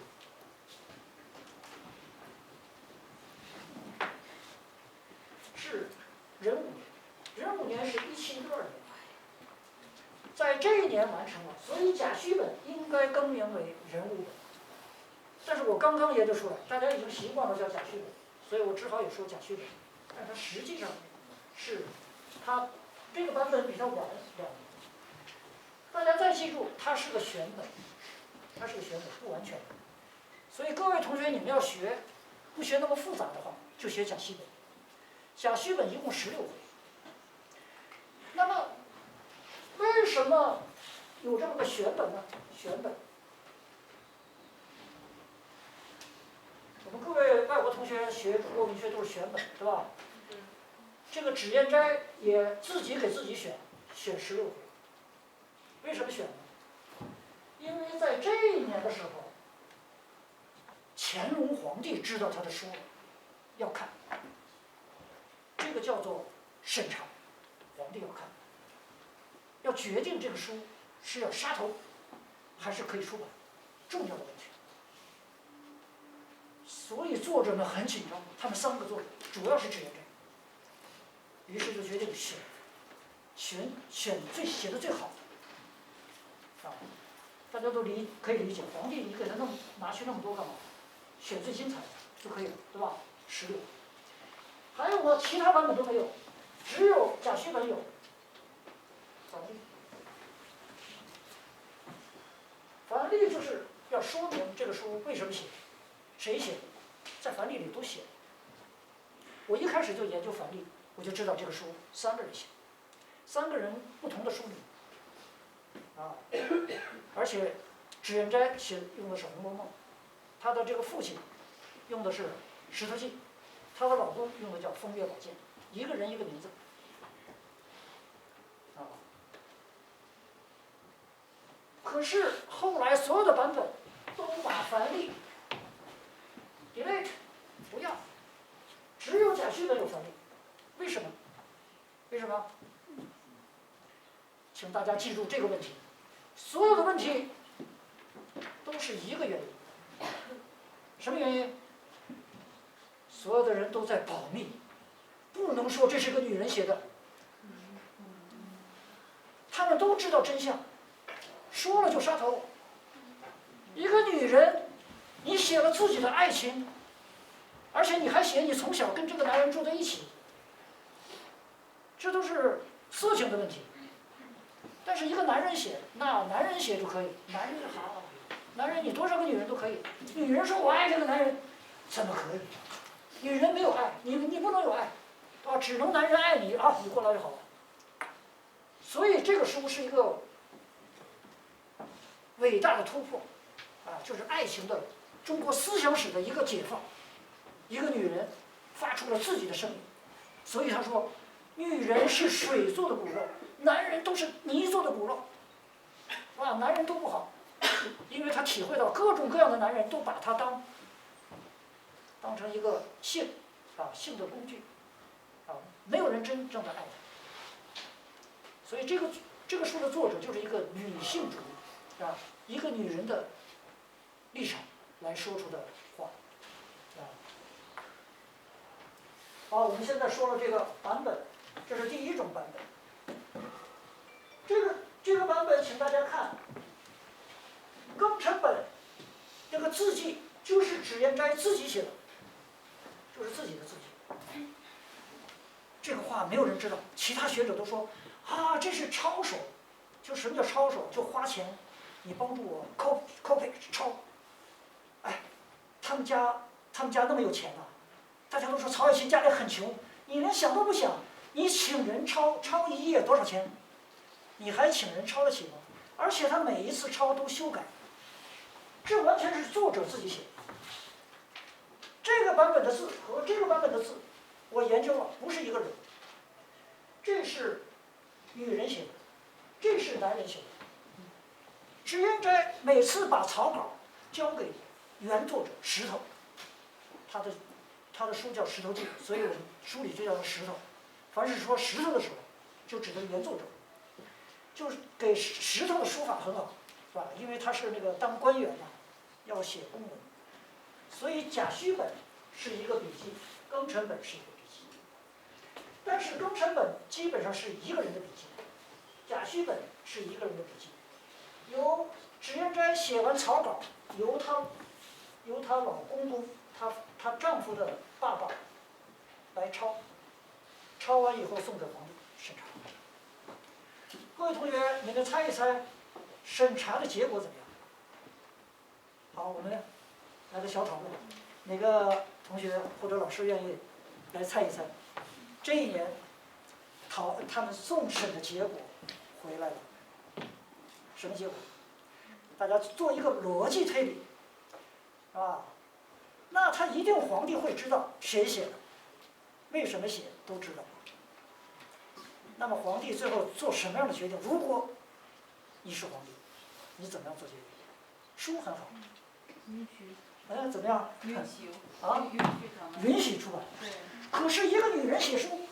壬午年，壬午年是1762年，在这一年完成了，所以甲戌本应该更名为壬午本。但是我刚刚研究出来，大家已经习惯了叫甲戌本，所以我只好也说甲戌本，但它实际上是它这个版本比较晚2年。大家再记住，它是个选本，它是个选本，不完全的。所以各位同学，你们要学，不学那么复杂的话，就学甲戌本。甲戌本一共16回。那么，为什么有这么个选本呢？选本。我们各位外国同学学中国文学都是选本，对吧？这个脂砚斋也自己给自己选16回。为什么选呢？因为在这一年的时候，乾隆皇帝知道他的书要看，这个叫做审查，皇帝要看，要决定这个书是要杀头还是可以出版，重要的问题。所以作者们很紧张，他们3个作者主要是脂砚斋，于是就决定选最写的最好的，大家都可以理解，皇帝你给他拿去那么多干嘛？选最精彩的就可以了，对吧？16。还有呢，其他版本都没有，只有甲戌本有反例。反例就是要说明这个书为什么写，谁写的，在反例里都写。我一开始就研究反例，我就知道这个书3个人写，3个人不同的书名，而且脂砚斋用的是《红楼梦》，他的这个父亲用的是《石头记》，他的老公用的叫《风月宝鉴》，一个人一个名字。可是后来所有的版本都把繁例 delete 不要，只有甲戌本有繁例，为什么？为什么？请大家记住这个问题，所有的问题都是一个原因。什么原因？所有的人都在保密，不能说这是个女人写的。他们都知道真相，说了就杀头。一个女人，你写了自己的爱情，而且你还写你从小跟这个男人住在一起，这都是色情的问题。但是一个男人写，那男人写就可以，男人好，男人你多少个女人都可以。女人说我爱这个男人，怎么可以？女人没有爱，你不能有爱，对吧？只能男人爱你啊，你过来就好了。所以这个书是一个伟大的突破，就是爱情的中国思想史的一个解放。一个女人发出了自己的声音，所以他说，女人是水做的骨肉，男人都是泥做的骨肉，男人都不好，因为他体会到各种各样的男人都把他当成一个性的工具，没有人真正的爱他。所以这个书的作者就是一个女性主义，一个女人的立场来说出的话，好，我们现在说了这个版本，这是第1种版本。这个版本，请大家看，庚辰本这个字迹就是脂砚斋自己写的，就是自己的字迹。这个话没有人知道，其他学者都说这是抄手。就什么叫抄手？就花钱，你帮助我 copy 抄。他们家那么有钱啊！大家都说曹雪芹家里很穷，你连想都不想，你请人抄1页多少钱？你还请人抄得起吗？而且他每一次抄都修改，这完全是作者自己写的。这个版本的字和这个版本的字，我研究了，不是一个人。这是女人写的，这是男人写的。脂砚斋每次把草稿交给原作者石头，他的书叫《石头记》，所以我们书里就叫石头。凡是说石头的时候，就指的原作者。就是给石头的书法很好，是吧？因为他是那个当官员嘛，要写公文，所以甲戌本是一个笔记，庚辰本是一个笔记。但是庚辰本基本上是一个人的笔记，甲戌本是一个人的笔记，由脂砚斋写完草稿，由她老公公，她丈夫的爸爸来抄，抄完以后送给皇帝审查。各位同学，你们猜一猜，审查的结果怎么样？好，我们来个小讨论，哪个同学或者老师愿意来猜一猜？这一年他们送审的结果回来了，什么结果？大家做一个逻辑推理，啊，那他一定皇帝会知道谁写的，为什么写都知道。那么皇帝最后做什么样的决定？如果你是皇帝，你怎么样做决定？书很好，允许，怎么样？允许，啊，允许他们。允许出版。对，可是一个女人写书，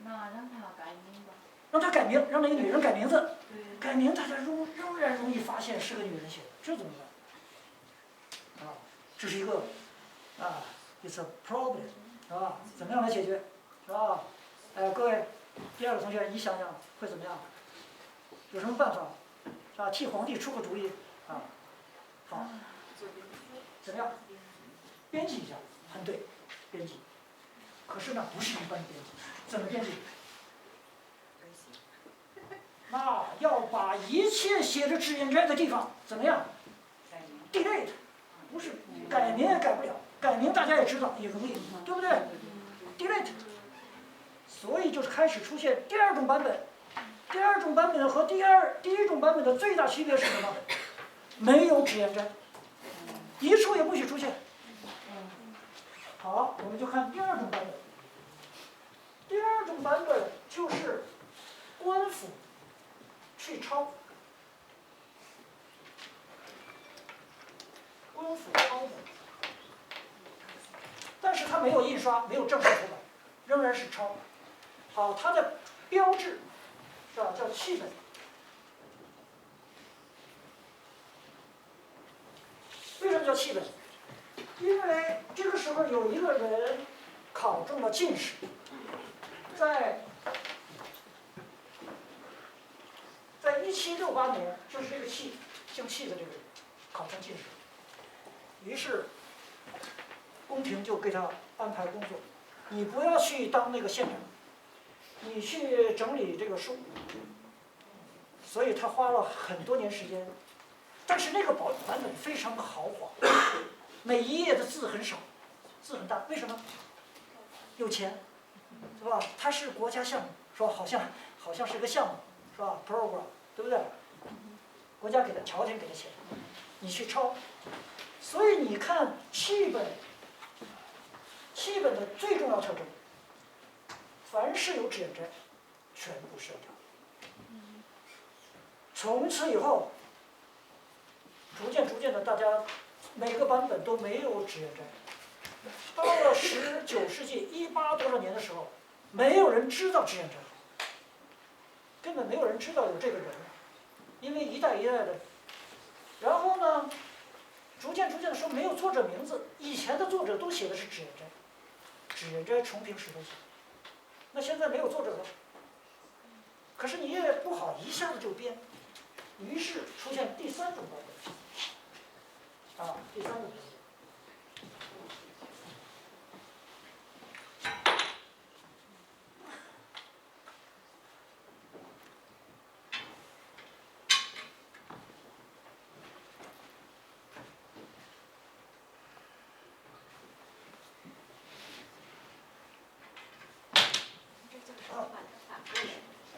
那让他改名吧。让她改名，让那个女人改名字，对。改名大家仍然容易发现是个女人写的，这怎么办？这是一个it's a problem， 是吧？怎么样来解决，是吧？各位，第二个同学，你想想会怎么样？有什么办法，是吧？替皇帝出个主意啊？好，怎么样？编辑一下，很对，编辑。可是呢，不是一般的编辑，怎么编辑？那要把一切写着脂砚斋的地方怎么样 ？delete， 不是改名也改不了，改名大家也知道也容易，对不对 ？delete， 所以就是开始出现第二种版本。第二种版本和第一种版本的最大区别是什么？没有脂砚斋，一处也不许出现。好，我们就看第二种版本。第二种版本就是官府去抄，官府抄的，但是它没有印刷，没有正式出版，仍然是抄。好，它的标志是吧？叫契本。为什么叫契本？因为这个时候有一个人考中了进士，在1768年，就是这个姓契的这个人考上进士，于是宫廷就给他安排工作，你不要去当那个县长，你去整理这个书。所以他花了很多年时间，但是那个版本非常豪华，每一页的字很少，字很大，为什么？有钱，是吧？它是国家项目，是吧？好像是个项目，是吧 ？program， 对不对？国家给他，朝廷给他钱，你去抄。所以你看契本的最重要特征，凡是有脂砚斋，全部删掉。从此以后，逐渐的，大家每个版本都没有脂砚斋。到了19世纪18多少年的时候，没有人知道脂砚斋，根本没有人知道有这个人，因为一代一代的。然后呢，逐渐的说没有作者名字，以前的作者都写的是脂砚斋，脂砚斋重平石头写，那现在没有作者了。可是你也不好一下子就编，于是出现第三种版本，第三种版本。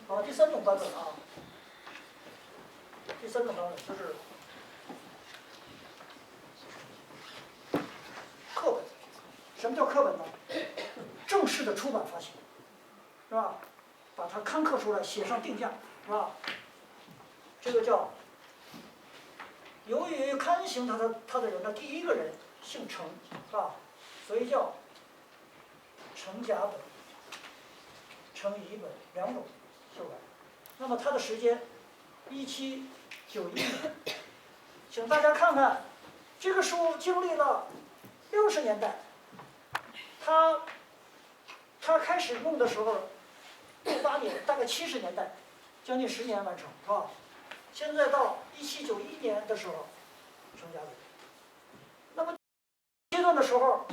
好，第三种版本啊，第三种版本就是课本。什么叫课本呢？正式的出版发行，是吧？把它刊刻出来，写上定价，是吧？这个叫，由于刊行他的人的第一个人姓程，是吧？所以叫程甲本、程乙本两种修改。那么它的时间，1791年，请大家看看，这个书经历了60年代，他开始用的时候，68年，大概70年代，将近10年完成，是吧？现在到1791年的时候，程甲本。那么阶段的时候，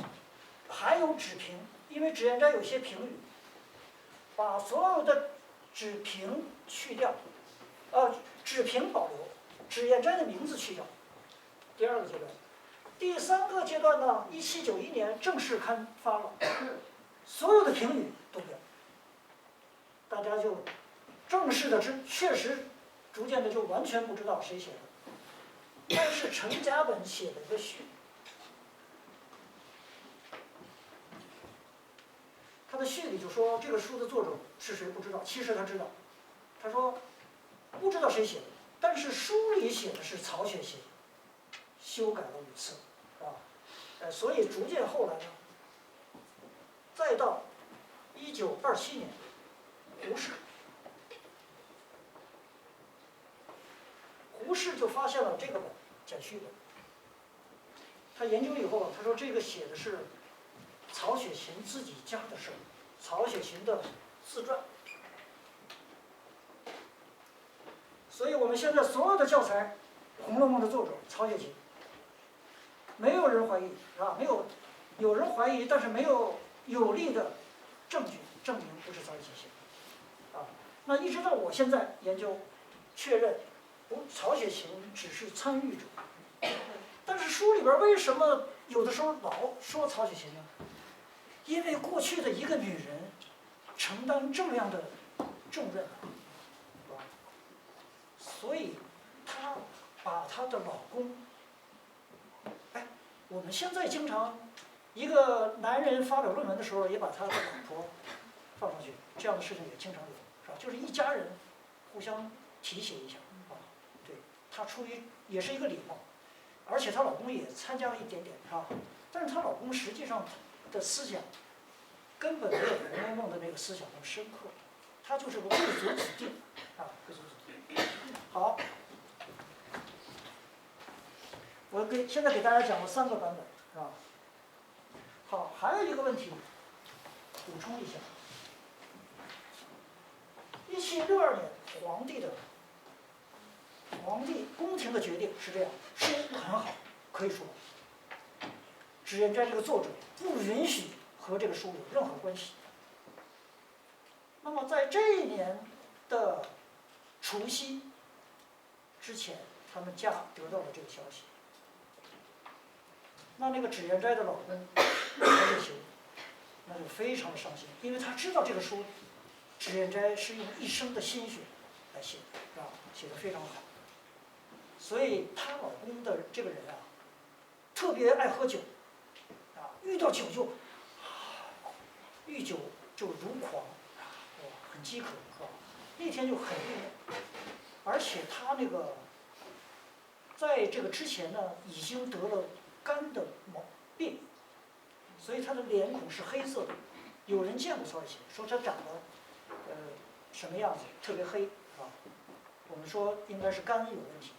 还有纸评，因为脂砚斋有些评语，把所有的纸评去掉，纸评保留，脂砚斋的名字去掉。第二个阶段，第3个阶段呢，1791年正式刊发了，所有的评语都表，大家就正式的确实逐渐的就完全不知道谁写的。但是陈甲本写了一个序，他的序里就说这个书的作者是谁不知道，其实他知道。他说不知道谁写的，但是书里写的是曹雪芹，修改了5次，啊，所以逐渐后来呢，再到1927年，胡适就发现了这个本简序本。他研究以后，他说这个写的是曹雪芹自己家的事儿，曹雪芹的自传。所以我们现在所有的教材，《红楼梦》的作者曹雪芹，没有人怀疑啊，有人怀疑，但是没有有力的证据证明不是曹雪芹写的啊。那一直到我现在研究确认，曹雪芹只是参与者。但是书里边为什么有的时候老说曹雪芹呢？因为过去的一个女人承担这么样的重任，所以她把她的老公，我们现在经常一个男人发表论文的时候，也把他的老婆放上去，这样的事情也经常有，是吧？就是一家人互相提携一下啊。对，她出于也是一个礼貌。而且她老公也参加了一点点，啊，但是她老公实际上的思想根本没有《红楼梦》的那个思想那么深刻，他就是个贵族子弟，啊，贵族子弟。好，我现在给大家讲了3个版本，是吧？好，还有一个问题补充一下：1762年皇帝宫廷的决定是这样，书很好，可以说，脂砚斋这个作者不允许和这个书有任何关系。那么在这一年的除夕之前，他们家得到了这个消息。那个脂砚斋的老公曹雪芹，那就非常的伤心，因为他知道这个书，脂砚斋是用一生的心血来写的，是吧？写得非常好。所以她老公的这个人啊，特别爱喝酒，啊，遇到酒就遇酒就如狂，很饥渴，是吧？那天就很郁闷，而且他那个在这个之前呢，已经得了肝的病，所以他的脸孔是黑色的。有人见过曹雪芹，说他长得什么样子，特别黑，啊，我们说应该是肝有问题。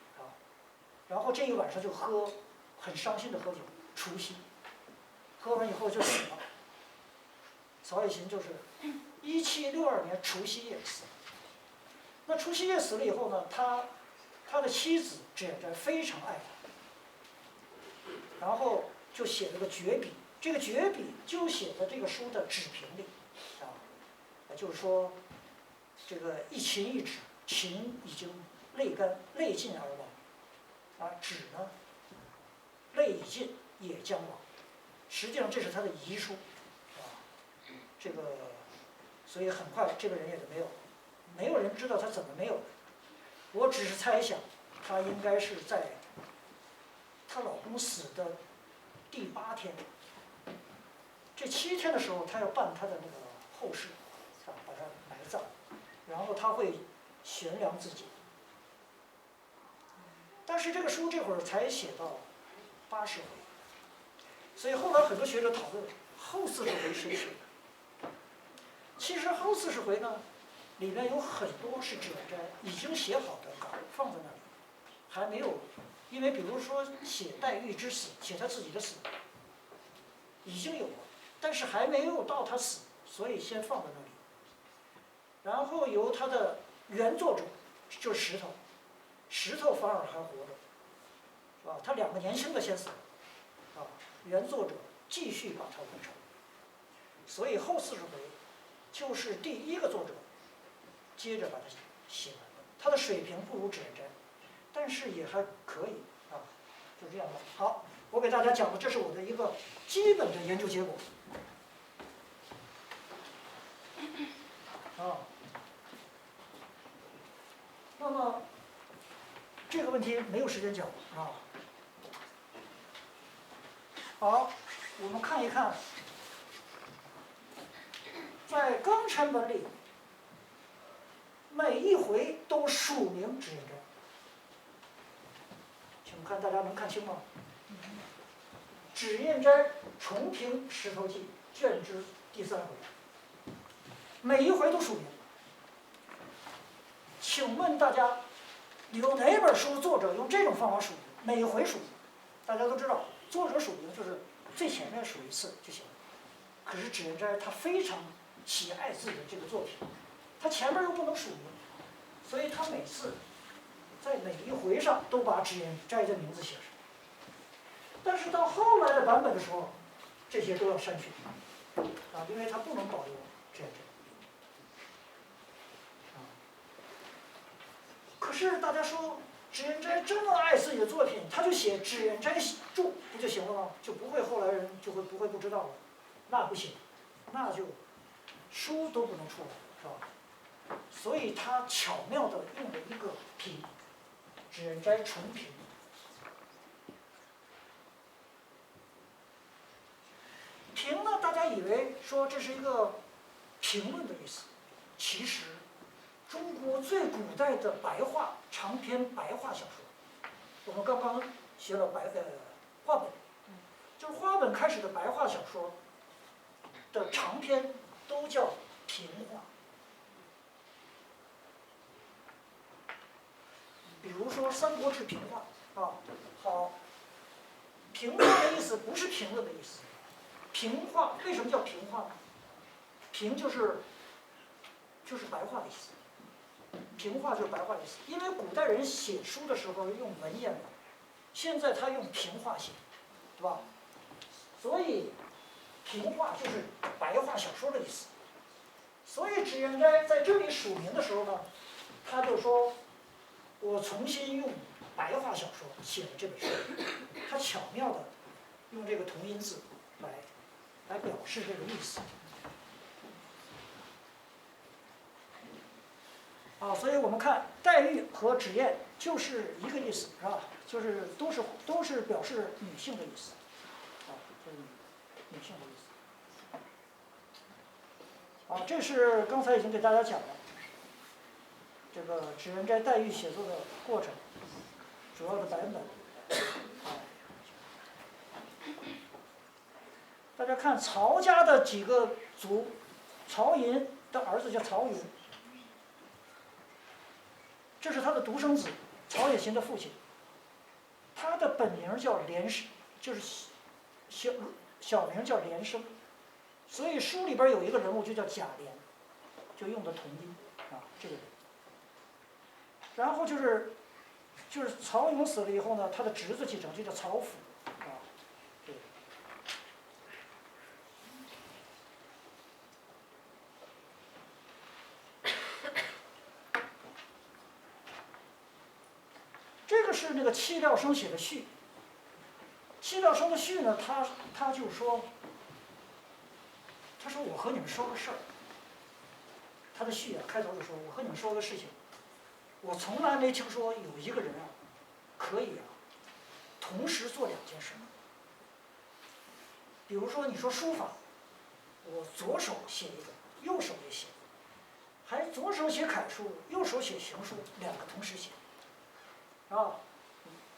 然后这一晚上就很伤心的喝酒，除夕，喝完以后就死了。曹雪芹就是1762年除夕夜死。那除夕夜死了以后呢，他的妻子脂砚斋非常爱他，然后就写了个绝笔，这个绝笔就写在这个书的纸评里，啊，就是说这个一秦一纸，秦已经泪尽而亡。啊，纸呢，泪已尽也将亡。实际上这是他的遗书，啊，这个，所以很快这个人也就没有人知道他怎么没有的。我只是猜想，他应该是在她老公死的第8天，这7天的时候，他要办他的那个后事，啊，把他埋葬，然后他会悬梁自尽。但是这个书这会儿才写到80回，所以后来很多学者讨论后40回谁写的。其实后40回呢，里面有很多是脂砚斋已经写好的稿放在那里，还没有，因为比如说写黛玉之死，写他自己的死，已经有了，但是还没有到他死，所以先放在那里。然后由他的原作者就是石头反而还活着，是吧？他2个年轻的先死了，啊，原作者继续把它完成，所以后40回就是第1个作者接着把它写完了。他的水平不如脂砚斋，但是也还可以啊，就这样吧。好。我给大家讲的，这是我的一个基本的研究结果。啊，那么这个问题没有时间讲啊。好，我们看一看，在纲成本里，每一回都署名指引斋。请看大家能看清吗？指引斋重评石头记卷之第3回，每一回都署名。请问大家，有哪本书作者用这种方法署名？每一回署名，大家都知道，作者署名就是最前面署一次就行了。可是指引斋他非常喜爱自己的这个作品，他前面又不能署名，所以他每次在每一回上都把指引斋的名字写上。但是到后来的版本的时候，这些都要删去啊，因为他不能保留指引斋。可是大家说，指引斋这么爱自己的作品，他就写指引斋注不就行了吗？就不会后来人就不会不知道了？那不行，那就书都不能出来，是吧？所以他巧妙地用了一个评，指引斋重评。评呢，大家以为说这是一个评论的意思，其实中国最古代的白话长篇白话小说，我们刚刚学了话本，就是话本开始的白话小说的长篇都叫评话。比如说《三国志评话》啊，好，评话的意思不是评论的意思，评话为什么叫评话呢？评就是白话的意思。评话就是白话的意思，因为古代人写书的时候用文言文，现在他用评话写，对吧？所以评话就是白话小说的意思。所以指引斋在这里署名的时候呢，他就说，我重新用白话小说写了这本书，他巧妙的用这个同音字来表示这个意思。啊，所以我们看黛玉和芷燕就是一个意思，是吧？就是都是表示女性的意思，啊，就是女性的意思。啊，这是刚才已经给大家讲了这个指引斋黛玉写作的过程，主要的版本。啊，大家看曹家的几个族，曹寅的儿子叫曹允。这是他的独生子，曹雪芹的父亲。他的本名叫连生，就是小名叫连生，所以书里边有一个人物就叫贾琏，就用的同音啊，这个人。然后就是曹允死了以后呢，他的侄子继承，就叫曹府啊，这个。这个是那个戚廖生写的序。戚廖生的序呢，他就说，他说我和你们说个事儿。他的序啊，开头就说我和你们说个事情，我从来没听说有一个人啊，可以啊，同时做2件事。比如说你说书法，我左手写一个，右手也写，还左手写楷书，右手写行书，2个同时写。啊，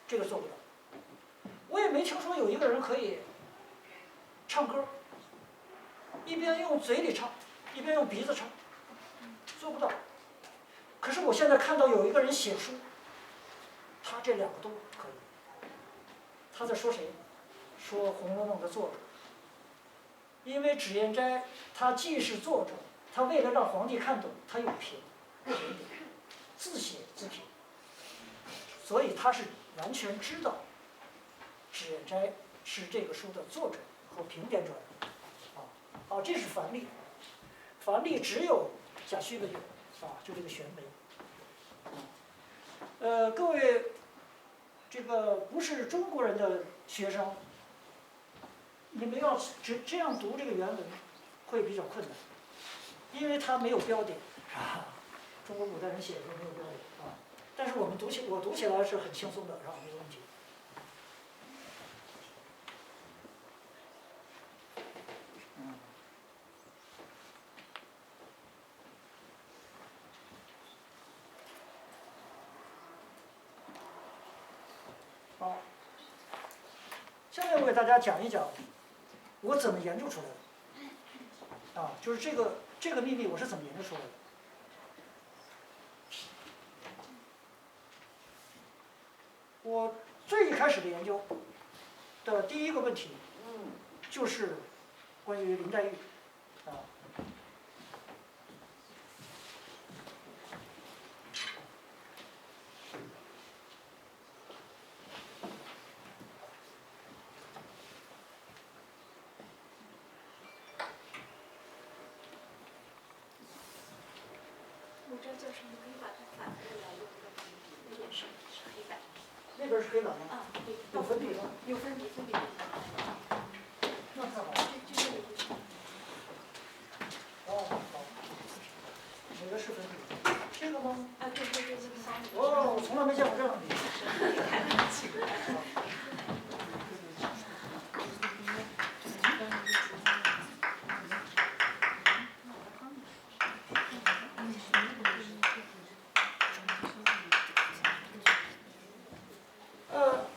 这个做不到。我也没听说有一个人可以唱歌，一边用嘴里唱，一边用鼻子唱，做不到。可是我现在看到有一个人写书，他这2个都可以。他在说谁？说《红楼梦》的作者。因为指引斋他既是作者，他为了让皇帝看懂，他又评，自写自评。所以他是完全知道指引斋是这个书的作者和评点者的。好，这是凡例。凡例只有贾诩的有，就这个玄梅。各位这个不是中国人的学生，你们要这样读这个原文会比较困难，因为它没有标点啊。中国古代人写的时候没有标点啊，但是我读起来是很轻松的，是吧？没有问题。好，下面我给大家讲一讲我怎么研究出来的。啊，就是这个秘密我是怎么研究出来的。我最一开始的研究的第一个问题，就是关于林黛玉，啊。我这叫什么？可以把它反过来用一个粉笔，那边是黑板。那边是黑板吗？啊，对，有粉笔吗？有粉笔，粉笔。那太好了。这个有。哦，好。哪个是粉笔？这个吗？啊，对对对，这个方笔。哦，我从来没见过这样的笔。很奇怪。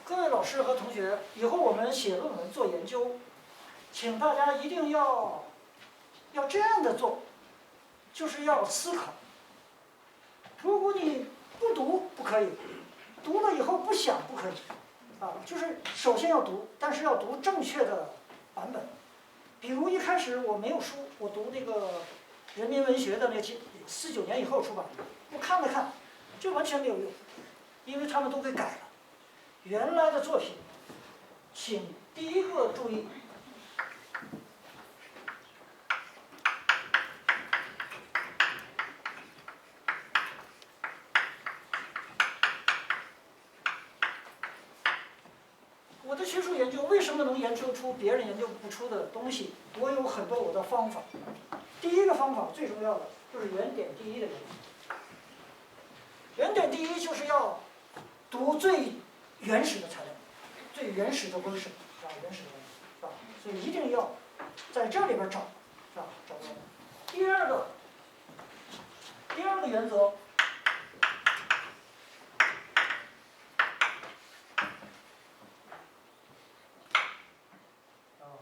各位老师和同学，以后我们写论文做研究，请大家一定要这样的做，就是要思考。如果你不读不可以，读了以后不想不可以，啊，就是首先要读，但是要读正确的版本。比如一开始我没有书，我读那个人民文学的那49年以后出版的，我看了看，就完全没有用，因为他们都给改了。原来的作品，请第一个注意，我的学术研究为什么能研究出别人研究不出的东西？我有很多我的方法。第一个方法最重要的就是原点第一的研究。原点第一就是要读最原始的材料，最原始的文史啊，原始的文史啊，所以一定要在这里边找，是吧？找到。第二个原则，啊，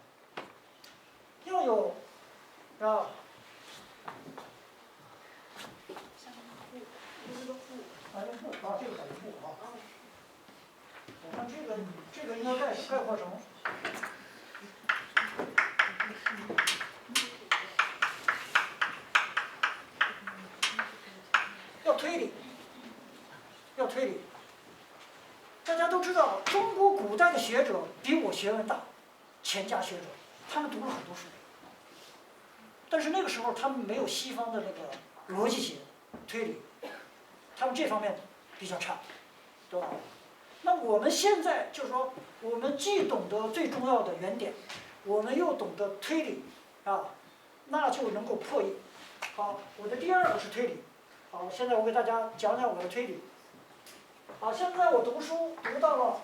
要有啊。啊，用布啊，这个很布啊。我看这个应该概括成。要推理。大家都知道，中国古代的学者比我学问大，钱家学者，他们读了很多书。但是那个时候他们没有西方的那个逻辑学、推理，他们这方面比较差，对吧？那我们现在就是说，我们既懂得最重要的原点，我们又懂得推理，啊，那就能够破译。好，我的第二个是推理。好，现在我给大家讲讲我的推理。好，现在我读书读到了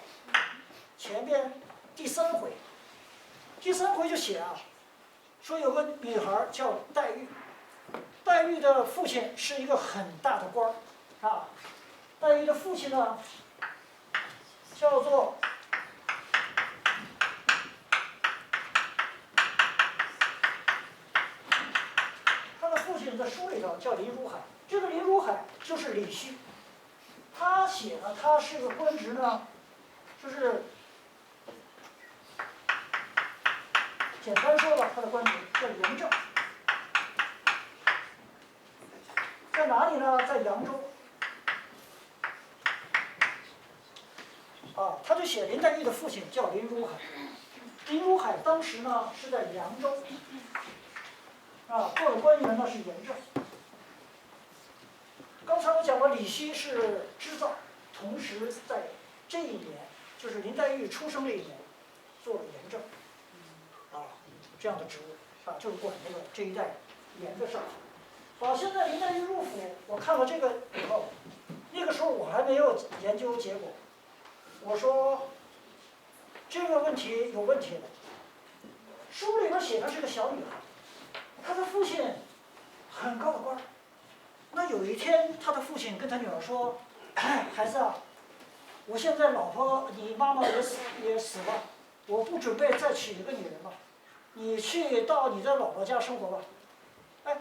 前边第3回，第3回就写啊，说有个女孩叫黛玉，黛玉的父亲是一个很大的官儿，啊，黛玉的父亲呢叫做他的父亲在书里头叫林如海，这个林如海就是李煦。他写的，他是个官职呢，就是简单说吧，他的官职叫盐政，在哪里呢？在扬州。啊，他就写林黛玉的父亲叫林如海，林如海当时呢是在扬州，啊，做的官员呢是盐政。刚才我讲了，李煦是织造，同时在这一年就是林黛玉出生这一年做了盐政，这样的职务就是管这一带盐的事儿。好，现在林黛玉入府，我看了这个以后，那个时候我还没有研究结果，我说这个问题有问题的。书里边写她是个小女孩，她的父亲很高的官儿。那有一天，她的父亲跟她女儿说：“孩子啊，我现在老婆你妈妈也死了，我不准备再娶一个女人了，你去到你的姥姥家生活吧。”哎，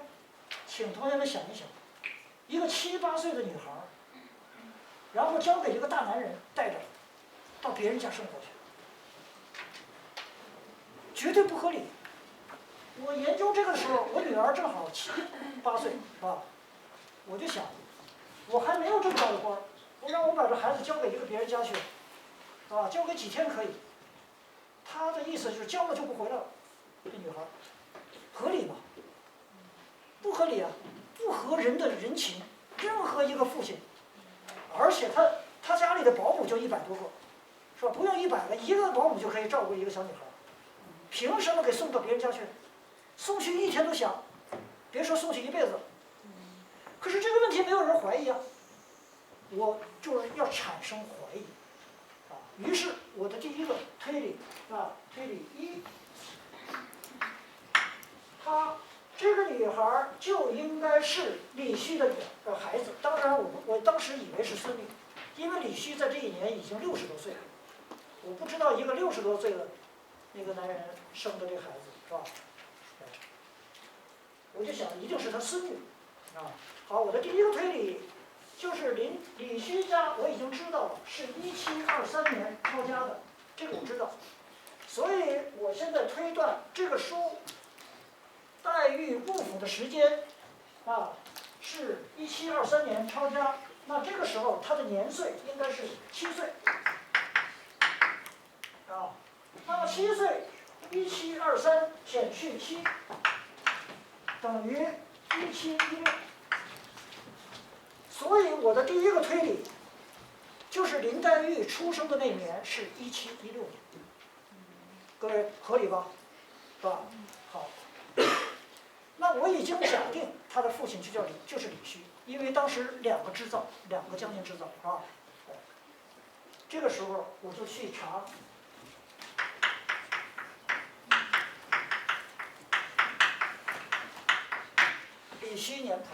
请同学们想一想，一个7、8岁的女孩，然后交给一个大男人带着到别人家生活去，绝对不合理。我研究这个的时候，我女儿正好7、8岁我就想，我还没有这么高的官，我让我把这孩子交给一个别人家去，交给几天可以。他的意思就是交了就不回来了，这女孩，合理吗？不合理啊，不合人的人情。任何一个父亲，而且他家里的保姆就100多个，是吧？不用100个，一个保姆就可以照顾一个小女孩，凭什么给送到别人家去？送去1天都想，别说送去一辈子。可是这个问题没有人怀疑啊，我就是要产生怀疑，于是我的第一个推理推理1，这个女孩就应该是李旭的孩子。当然我当时以为是孙女，因为李旭在这一年已经60多岁了，我不知道一个60多岁的那个男人生的这孩子，是吧？我就想一定是他孙女好，我的第一个推理就是李旭家，我已经知道了是1723年抄家的，这个我知道，所以我现在推断这个书黛玉入府的时间是1723年抄家，那这个时候她的年岁应该是7岁那么7岁，1723减去7等于1716。所以我的第一个推理就是林黛玉出生的那年是1716年，各位合理吧？是吧？好，那我已经假定他的父亲就是李旭，因为当时2个将军织造这个时候我就去查李旭年谱。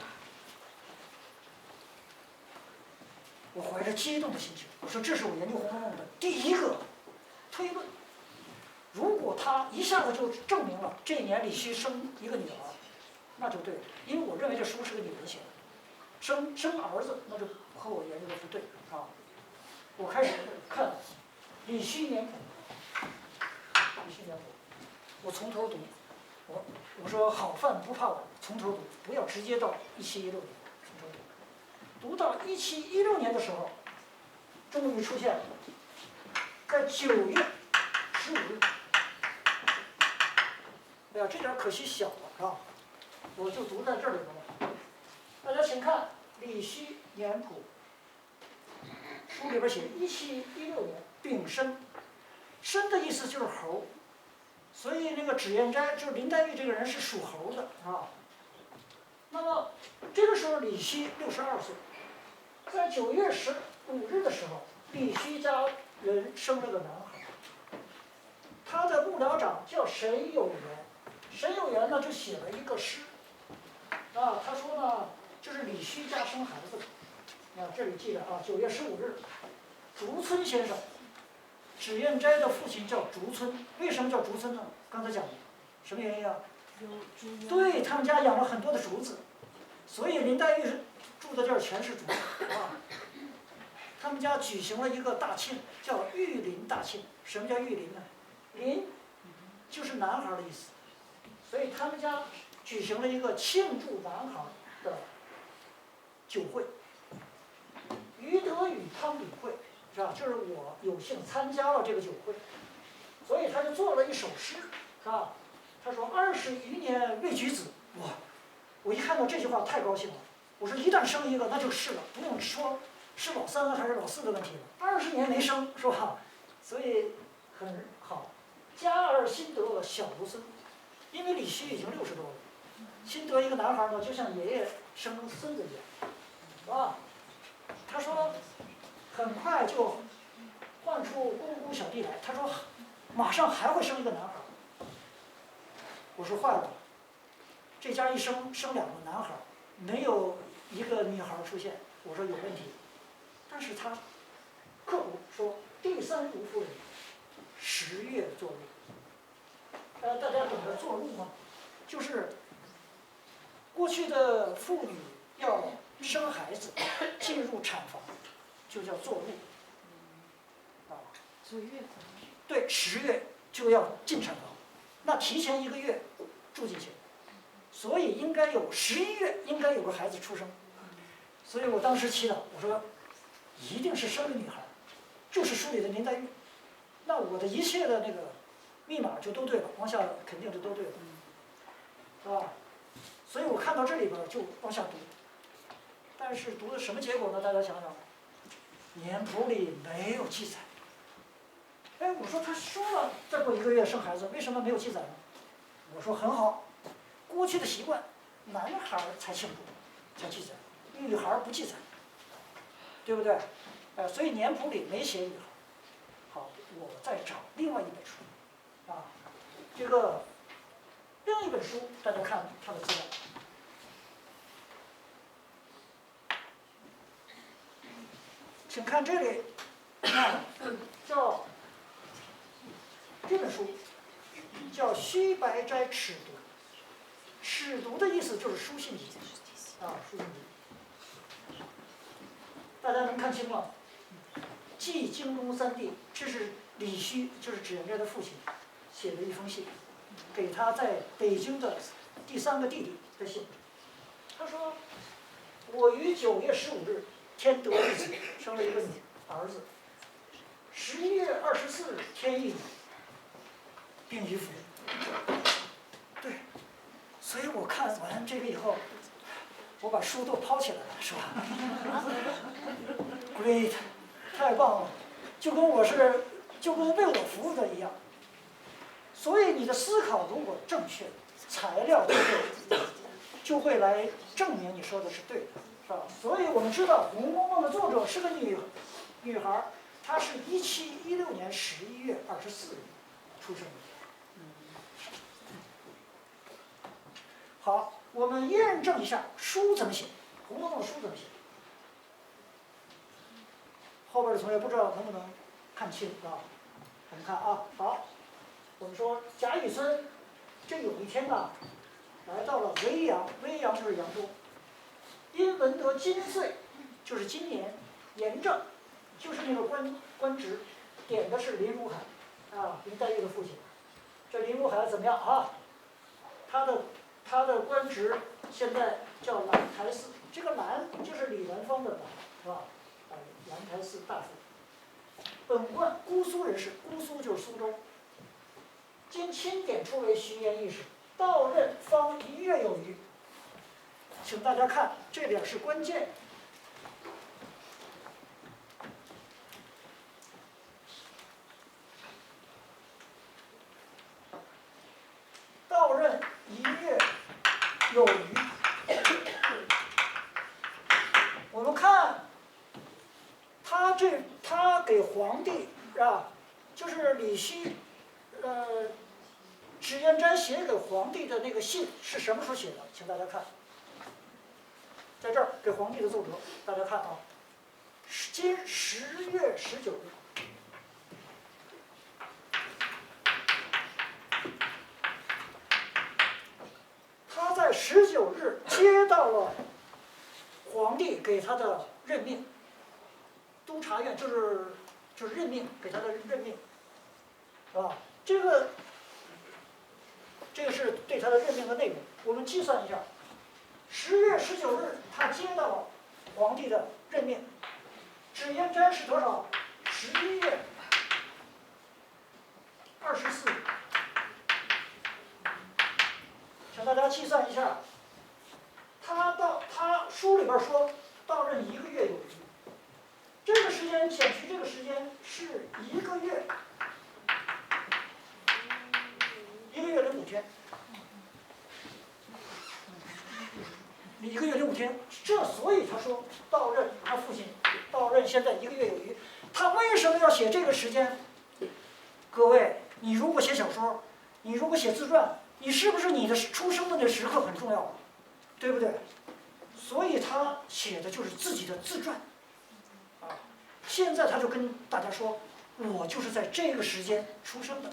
我怀着激动的心情，我说这是我研究《红楼梦》的第一个推论。如果他一下子就证明了这一年李旭生一个女儿，那就对了，因为我认为这书是个女人写的，生儿子那就和我研究的不对我开始看李旭年谱，我从头读，我说好饭不怕晚，从头读，不要直接到1716年。读到1716年的时候，终于出现了，在9月15日。哎呀，这点可惜小了我就读在这里边了。大家请看李旭年谱，书里边写1716年丙申，申的意思就是猴，所以那个脂砚斋就是林黛玉这个人是属猴的那么这个时候李旭62岁。在9月15日的时候，李旭家人生了个男孩，他的幕僚长叫沈有元，沈有元呢就写了一个诗，他说呢，就是李旭家生孩子这里记着9月15日，竹村先生，脂砚斋的父亲叫竹村，为什么叫竹村呢？刚才讲的，什么原因对，他们家养了很多的竹子，所以林黛玉住的地儿全是竹子他们家举行了一个大庆，叫育林大庆。什么叫育林呢？林就是男孩的意思，所以他们家举行了一个庆祝男孩的酒会。于德与汤炳会，是吧？就是我有幸参加了这个酒会，所以他就做了一首诗，是吧？他说：“20余年未举子。”哇！我一看到这句话太高兴了。我说一旦生一个，那就是了，不用说是老3还是老4的问题了，20年没生是吧？所以很好。加尔辛德小卢森，因为李希已经60多了，辛德一个男孩呢，就像爷爷生孙子一样，是吧？他说很快就换出公姑小弟来，他说马上还会生一个男孩。我说坏了，这家一生2个男孩，没有一个女孩出现，我说有问题。但是他刻苦说第3如夫人10月坐入。大家懂得坐入吗？就是过去的妇女要生孩子进入产房，就叫坐入。坐月子。对，10月就要进产房，那提前1个月住进去，所以应该有11月应该有个孩子出生。所以我当时祈祷，我说一定是生个女孩，就是书里的林黛玉。那我的一切的那个密码就都对了，往下肯定就都对了，是吧？所以我看到这里边就往下读，但是读的什么结果呢？大家想想，年谱里没有记载。哎，我说他说了再过1个月生孩子，为什么没有记载呢？我说很好，过去的习惯，男孩才庆祝，才记载，女孩不记载，对不对？所以年谱里没写女孩。好，我再找另外一本书，这个另一本书，大家看它的资料，请看这里，叫这本书叫《虚白斋尺牍》，尺牍的意思就是书信集，书信集，大家能看清吗？记京东3弟，这是李须，就是脂砚斋的父亲写的一封信，给他在北京的第3个弟弟的信。他说：“我于9月15日天得一子，生了一个儿子。11月24日天一女，并于夫。”对，所以我看完这个以后，我把书都抛起来了，是吧？Great。太棒了，就跟为我服务的一样。所以你的思考如果正确，材料就会来证明你说的是对的，是吧？所以我们知道《红楼梦》的作者是个女孩，她是1716年11月24日出生的。好，我们验证一下书怎么写，《红楼梦》书怎么写。后边的同学不知道能不能看清啊？我们看啊，好，我们说贾雨村这有一天呢，来到了维扬，维扬就是扬州，因闻得今岁，就是今年，严正，就是那个官职，点的是林如海，林黛玉的父亲。这林如海怎么样啊？他的官职现在叫兰台寺，这个兰就是李兰芳的兰，是吧？兰台寺大夫，本官姑苏人士，姑苏就是苏州。今钦点出为徐言义士，到任方1月有余。请大家看，这点是关键。到任1月有余。我们看。他给皇帝就是李希，脂砚斋写给皇帝的那个信是什么时候写的？请大家看，在这儿给皇帝的奏折，大家看啊，今10月19日。他在19日接到了皇帝给他的任命。督察院就是任命，给他的任命，是吧？这个是对他的任命的内容。我们计算一下，10月19日他接到了皇帝的任命，脂砚斋是多少？11月24日。请大家计算一下，他书里边说到任1个月有余。时间减去这个时间是1个月，1个月零5天，1个月零5天。所以他说到任，他父亲到任现在1个月有余。他为什么要写这个时间？各位，你如果写小说，你如果写自传，你是不是你的出生的那时刻很重要，对不对？所以他写的就是自己的自传。现在他就跟大家说，我就是在这个时间出生的。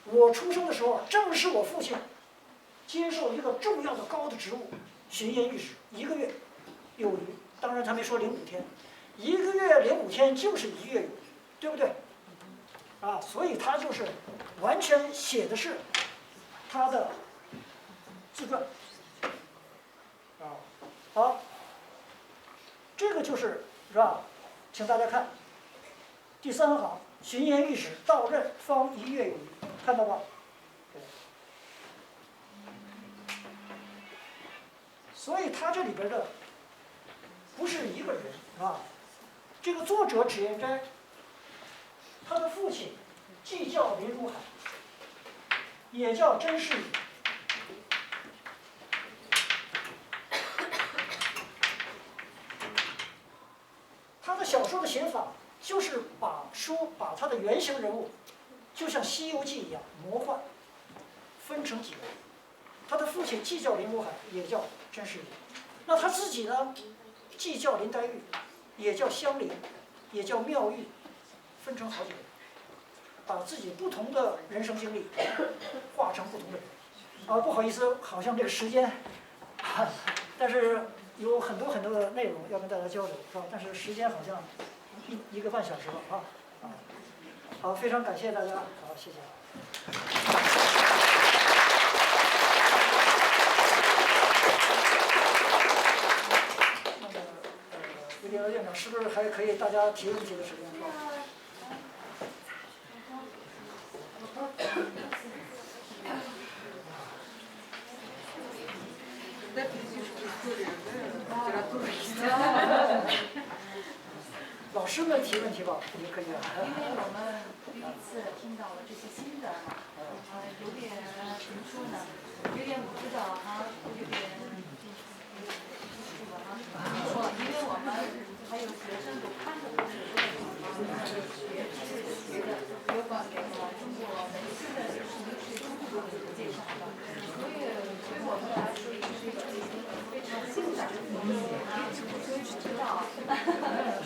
我出生的时候，正是我父亲接受一个重要的高的职务，巡盐御史，1个月有余。当然他没说05天，1个月05天就是1月有余，对不对？所以他就是完全写的是他的自传。好，这个就是吧？请大家看第3行，巡盐御史到任方1月有余，看到吧？所以他这里边的不是一个人这个作者脂砚斋，他的父亲既叫林如海，也叫甄士隐。他的小说的写法就是把他的原型人物，就像《西游记》一样魔幻，分成几个。他的父亲既叫林如海，也叫甄士隐。那他自己呢，既叫林黛玉，也叫香菱，也叫妙玉，分成好几个人，把自己不同的人生经历画成不同的人。不好意思，好像这个时间，但是有很多的内容要跟大家交流，是吧？但是时间好像一个半小时了好，非常感谢大家，好，谢谢。那个院长是不是还可以大家提问题的时间？老师们提问题吧，也可以。因为我们第一次听到了这些新的有点怎么说呢？有点不知道有点因为我们还有学生有看的都是学的有关这个中国文学的历史中国的介绍的，所以对我们来说也是一个非常新的所以知道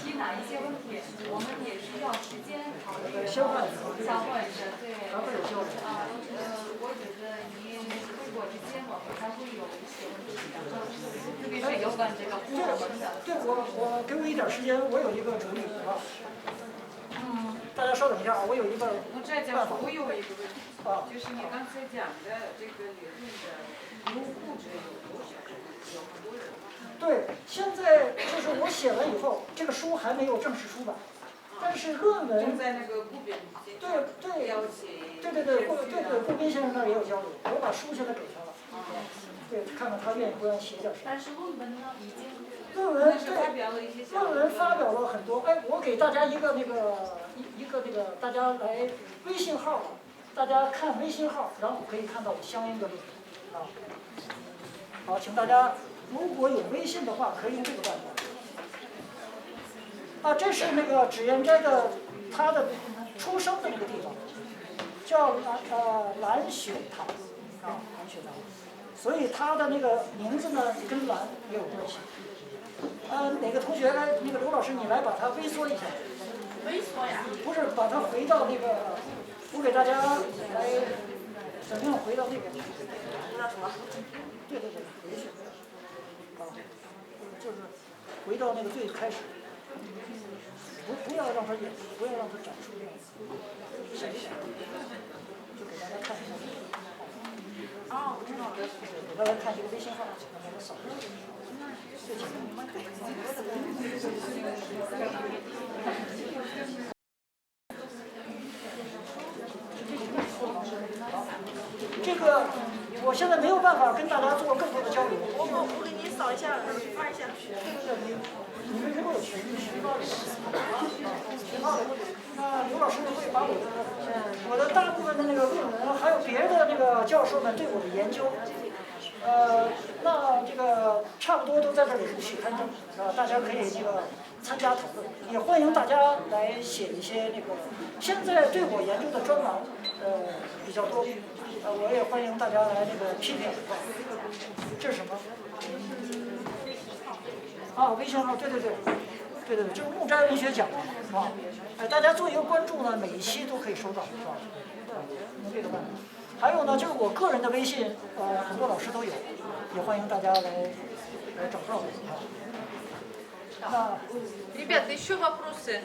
提哪一些问题，我们也需要时间考虑消化一下，对。我觉得你回国之前我们还会有一些问题的，特别是有关这个古文的。对，我给我一点时间，我有一个主意大家稍等一下我有一个办法。我有一个问题就是你刚才讲的这个理论的优护者有很多人。对，现在就是我写完以后，这个书还没有正式出版，但是论文正在那个顾斌顾斌先生那儿也有交流，我把书现在给他了，对，看看他愿意不愿意写点什么。但是论文呢，已经论文发表了很多。我给大家一个大家来微信号，大家看微信号，然后可以看到相应的论文好，请大家如果有微信的话，可以用这个办法。这是那个脂砚斋的他的出生的那个地方，叫蓝雪堂蓝雪堂，所以他的那个名字呢跟蓝也有关系。哪个同学来？那个刘老师，你来把它微缩一下。微缩呀？不是，把它回到那个，我给大家来怎么样回到那个？回到什么？对，回去。就是回到那个最开始。不要让它演，不要让它展出这样子。就给大家看一下。我知道了。给大家看一个微信号，让大家扫一下。这个我现在没有办法跟大家做更多的交流。我给你扫一下，发一下。对，你们如果有群发的，群发的，那刘老师会把我的大部分的那个论文，还有别的那个教授们对我的研究，那这个差不多都在这里陆续刊登，大家可以这个参加讨论，也欢迎大家来写一些那个现在对我研究的专栏，比较多，我也欢迎大家来那个批评。这是什么？啊，微信号，对，就是木斋文学奖嘛，是吧？大家做一个关注呢，每一期都可以收到，是吧？能这个办。还有呢，就是我个人的微信，很多老师都有，也欢迎大家来找到我。那 Ребята, еще вопросы?